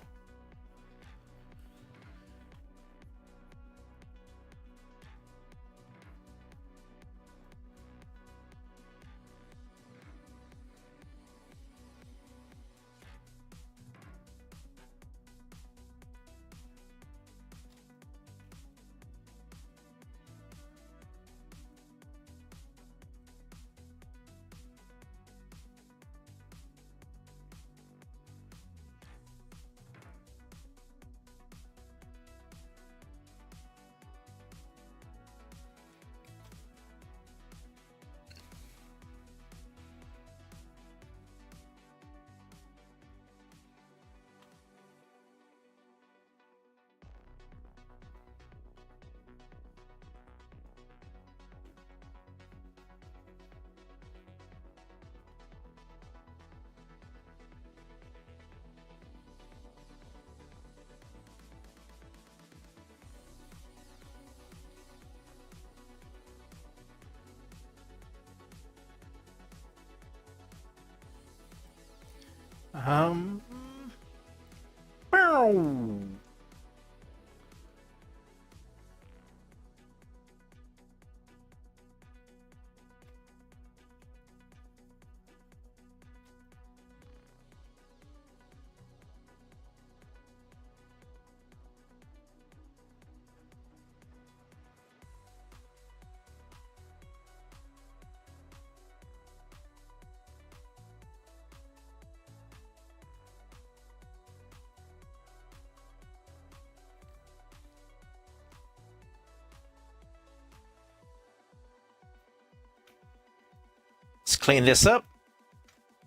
Um. Bow. Let's clean this up.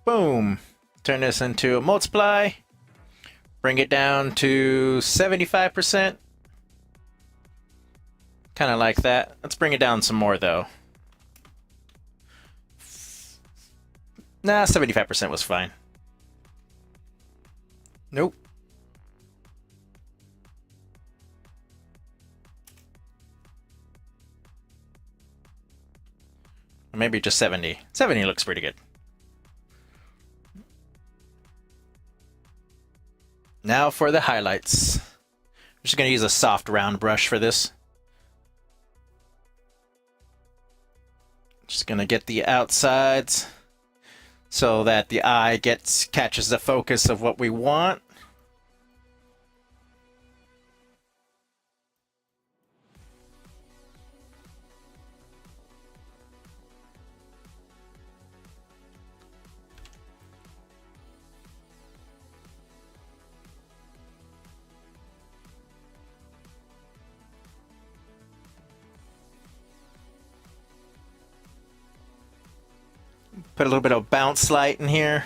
Boom. Turn this into a multiply. Bring it down to 75%. Kind of like that. Let's bring it down some more though. Nah, 75% was fine. Nope. Maybe just 70. 70 looks pretty good. Now for the highlights. I'm just going to use a soft round brush for this. Just going to get the outsides so that the eye catches the focus of what we want. Put a little bit of bounce light in here.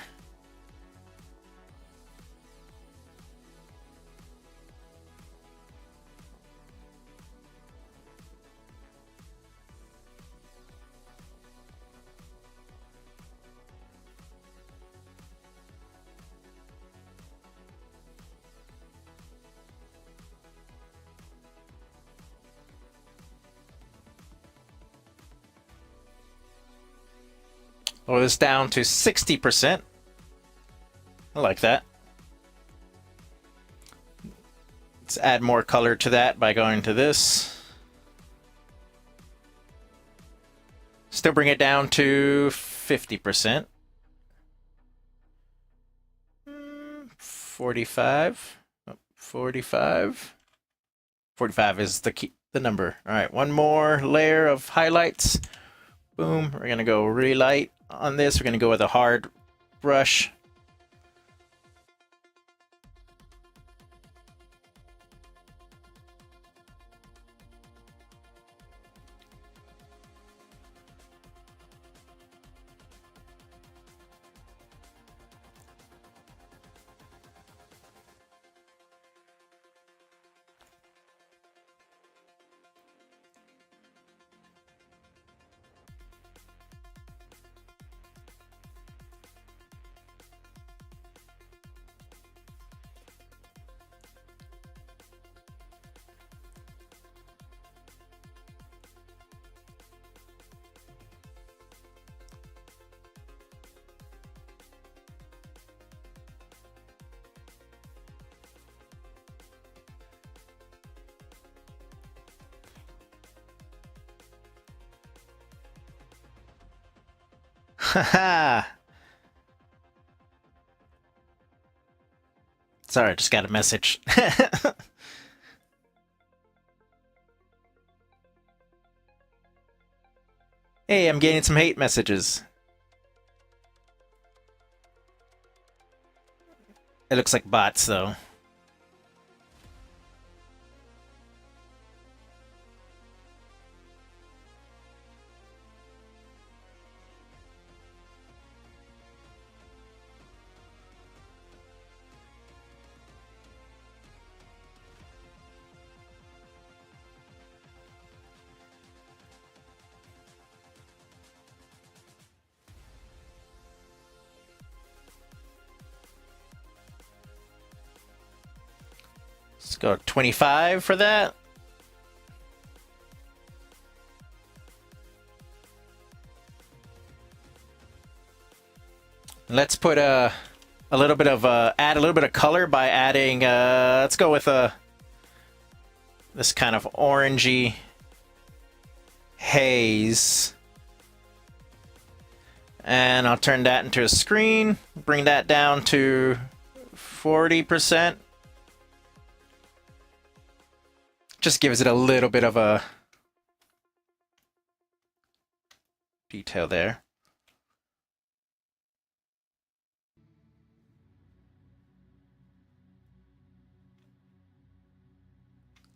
Lower this down to 60%. I like that. Let's add more color to that by going to this. Still bring it down to 50%. 45. 45. 45 is the key. the number. All right, one more layer of highlights. Boom. We're going to go really light on this. We're going to go with a hard brush. Haha. Sorry, I just got a message. Hey, I'm getting some hate messages. It looks like bots, though. Let's go 25 for that. Let's put a little bit of add a little bit of color by adding. Let's go with this kind of orangey haze, and I'll turn that into a screen. Bring that down to 40%. Just gives it a little bit of a detail there.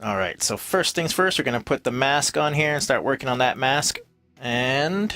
All right, so first things first, we're going to put the mask on here and start working on that mask. And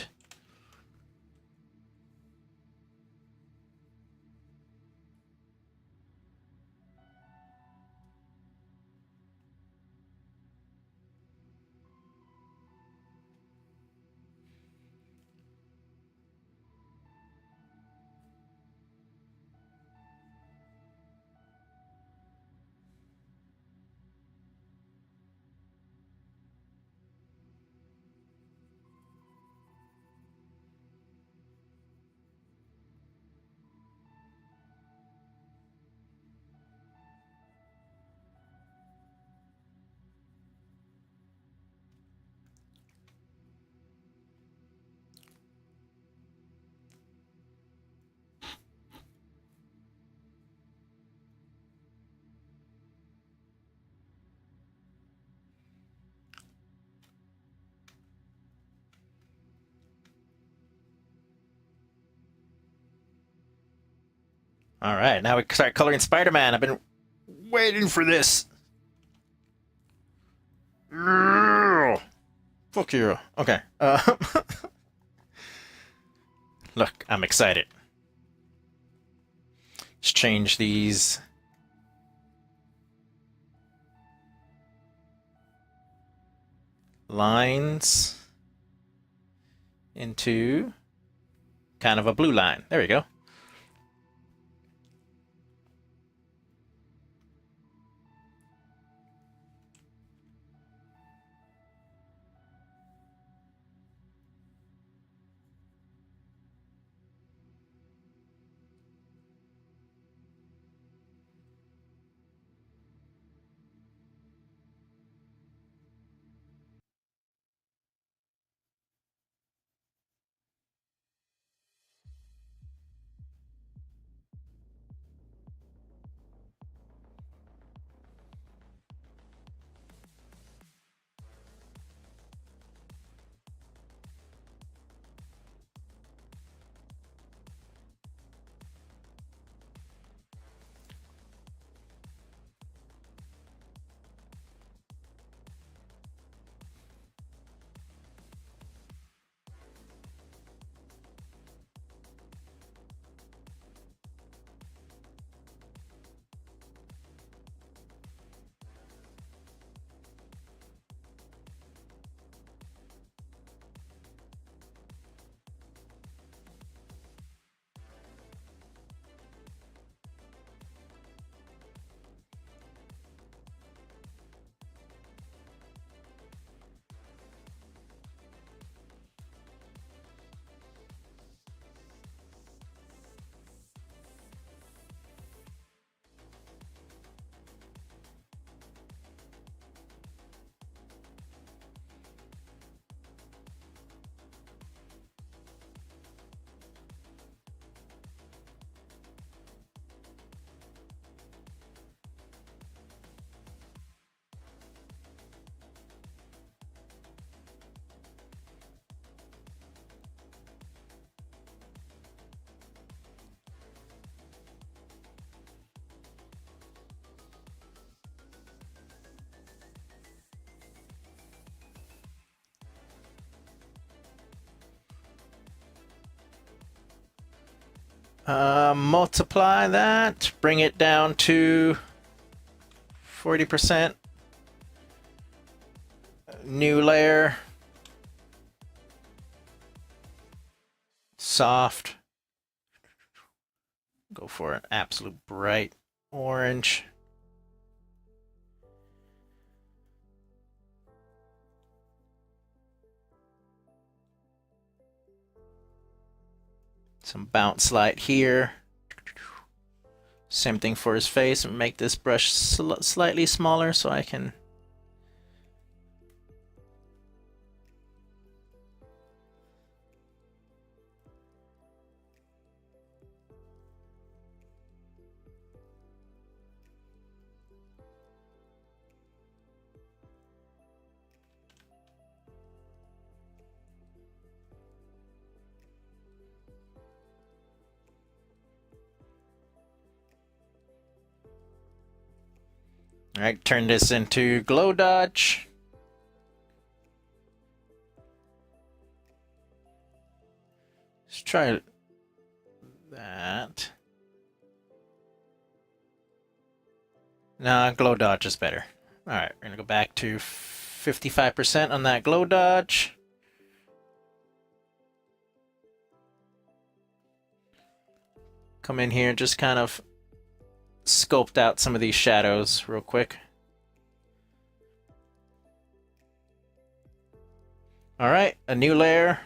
all right, now we start coloring Spider-Man. I've been waiting for this. Fuck you. Okay. Look, I'm excited. Let's change these. Lines into kind of a blue line. There we go. Multiply that, bring it down to 40%. New layer. Soft. Go for an absolute bright orange. Some bounce light here. Same thing for his face. Make this brush slightly smaller so I can... Alright, turn this into glow dodge. Let's try that. Nah, glow dodge is better. Alright, we're gonna go back to 55% on that glow dodge. Come in here, just kind of scoped out some of these shadows real quick. Alright, a new layer.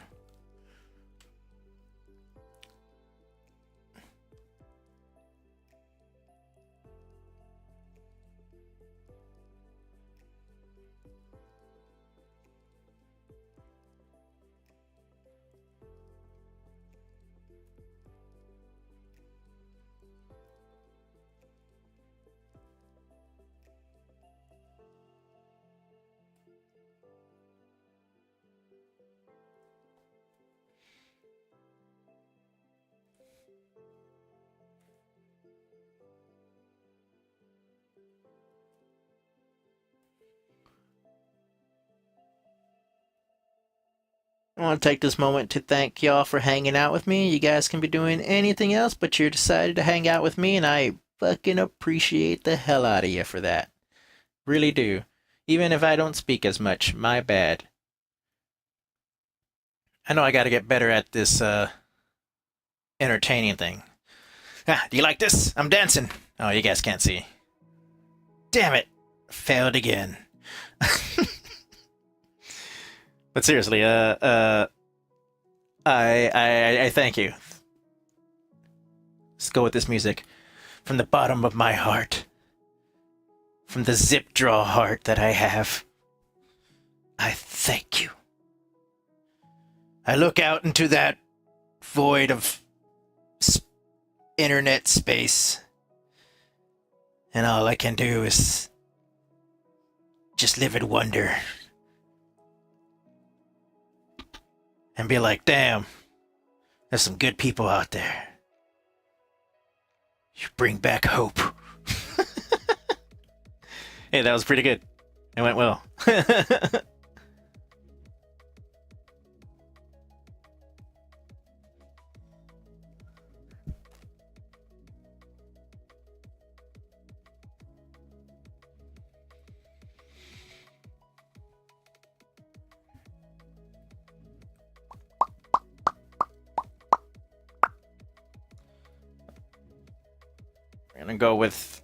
I want to take this moment to thank y'all for hanging out with me. You guys can be doing anything else, but you decided to hang out with me, and I fucking appreciate the hell out of you for that. Really do. Even if I don't speak as much, my bad. I know I gotta get better at this, entertaining thing. Ah, do you like this? I'm dancing. Oh, you guys can't see. Damn it. Failed again. But seriously, I thank you. Let's go with this music. From the bottom of my heart. From the zip draw heart that I have. I thank you. I look out into that void of internet space. And all I can do is just live in wonder. And be like, damn, there's some good people out there. You bring back hope. Hey, that was pretty good. It went well. I'm gonna go with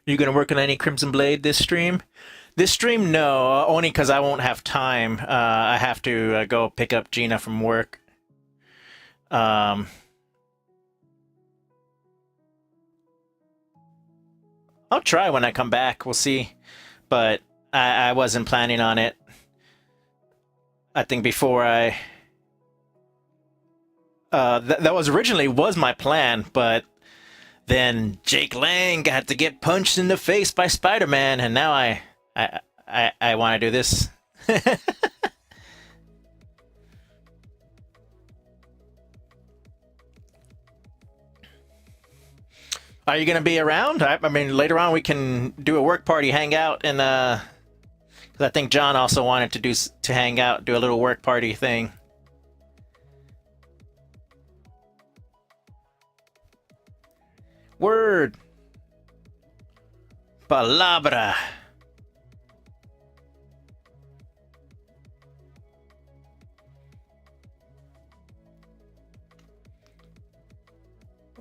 You gonna work on any Crimson Blade this stream? This stream, no, only because I won't have time. I have to go pick up Gina from work. I'll try when I come back. We'll see. But I wasn't planning on it. I think before I... that was originally was my plan, but then Jake Lang had to get punched in the face by Spider-Man, and now I want to do this. Are you gonna be around? I mean, later on we can do a work party, hang out, and 'cause I think John also wanted to hang out, do a little work party thing. Word. Palabra.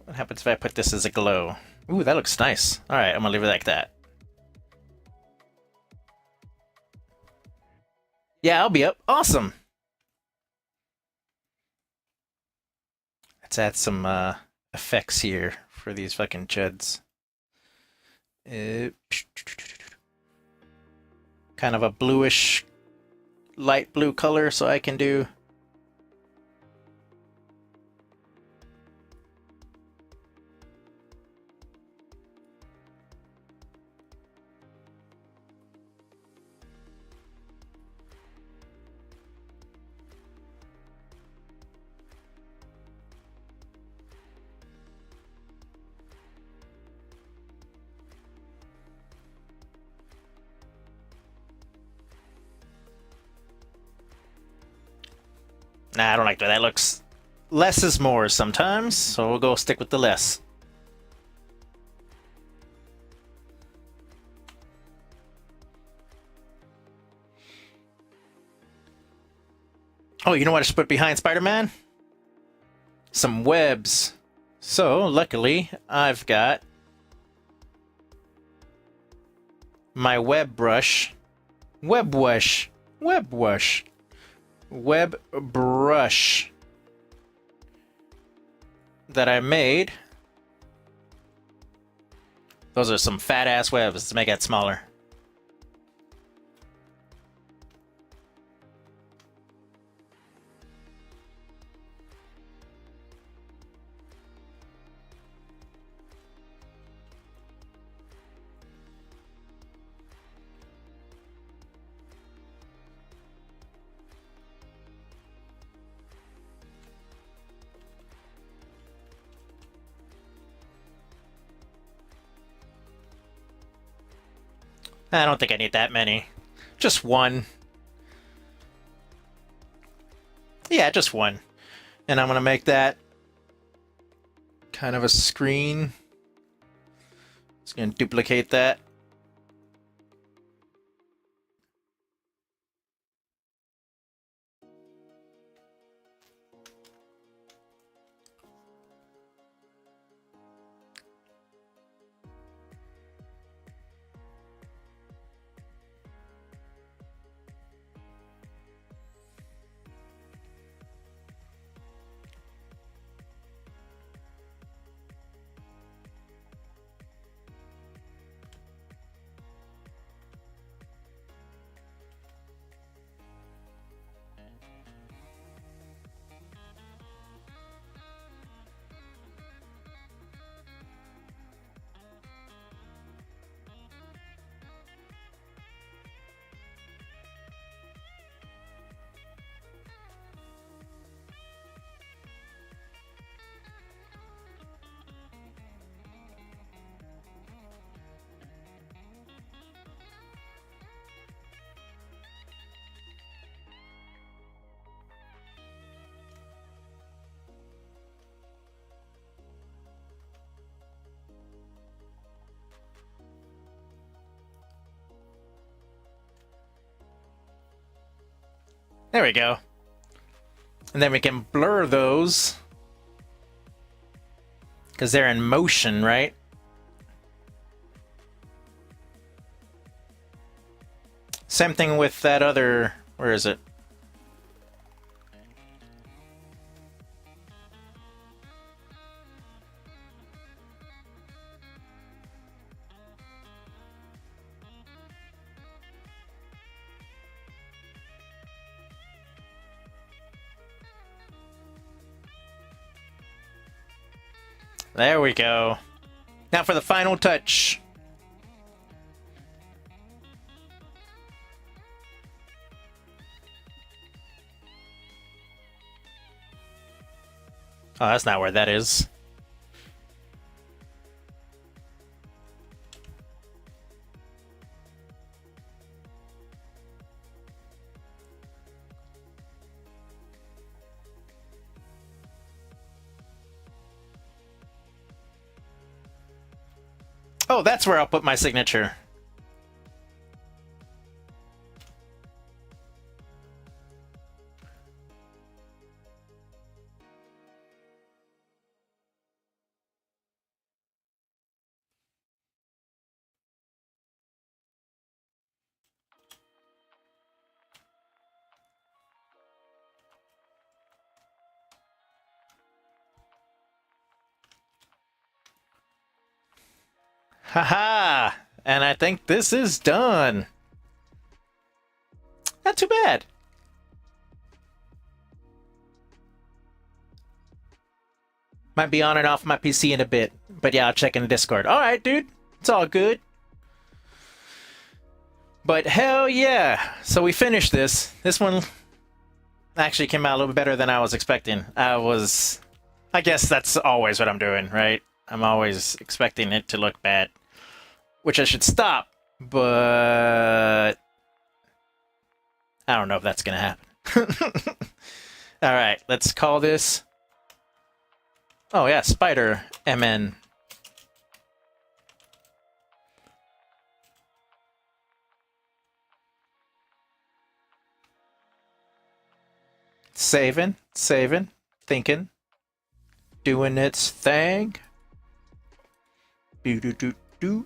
What happens if I put this as a glow? Ooh, that looks nice. Alright, I'm gonna leave it like that. Yeah, I'll be up. Awesome. Let's add some effects here for these fucking chuds. Kind of a bluish, light blue color, so I can do. Nah, I don't like that. That looks... Less is more sometimes, so we'll go stick with the less. Oh, you know what I should put behind Spider-Man? Some webs. So, luckily, I've got my web brush. Web wash. Web wash. Web brush that I made. Those are some fat ass webs to make it smaller. I don't think I need that many. Just one. Yeah, just one. And I'm gonna make that kind of a screen. Just gonna duplicate that. There we go. And then we can blur those. Because they're in motion, right? Same thing with that other... Where is it? There we go. Now for the final touch. Oh, that's not where that is. Oh, that's where I'll put my signature. Haha! And I think this is done. Not too bad. Might be on and off my PC in a bit. But yeah, I'll check in the Discord. Alright, dude. It's all good. But hell yeah. So we finished this. This one actually came out a little bit better than I was expecting. I guess that's always what I'm doing, right? I'm always expecting it to look bad. Which I should stop, but I don't know if that's gonna happen. Alright, let's call this. Oh yeah, Spider MN. Saving, thinking, doing its thing. Do do do do.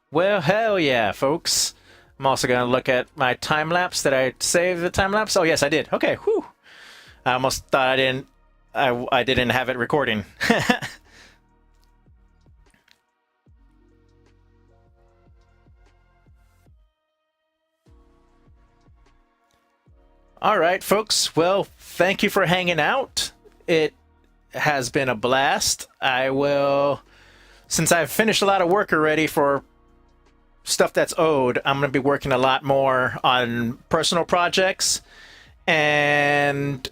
Well, hell yeah, folks. I'm also going to look at my time lapse. Did I save the time lapse? Oh, yes, I did. Okay, whew. I almost thought I didn't have it recording. All right, folks. Well, thank you for hanging out. It has been a blast. Since I've finished a lot of work already for stuff that's owed, I'm going to be working a lot more on personal projects and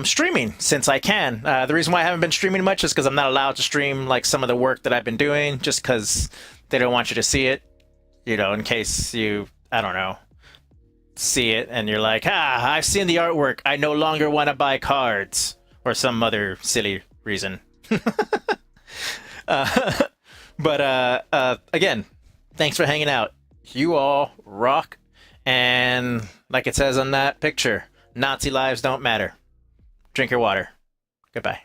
streaming since I can. The reason why I haven't been streaming much is because I'm not allowed to stream like some of the work that I've been doing, just because they don't want you to see it, in case you, I don't know, see it and you're like, I've seen the artwork, I no longer want to buy cards, or some other silly reason. But again, thanks for hanging out. You all rock. And like it says on that picture, Nazi lives don't matter. Drink your water. Goodbye.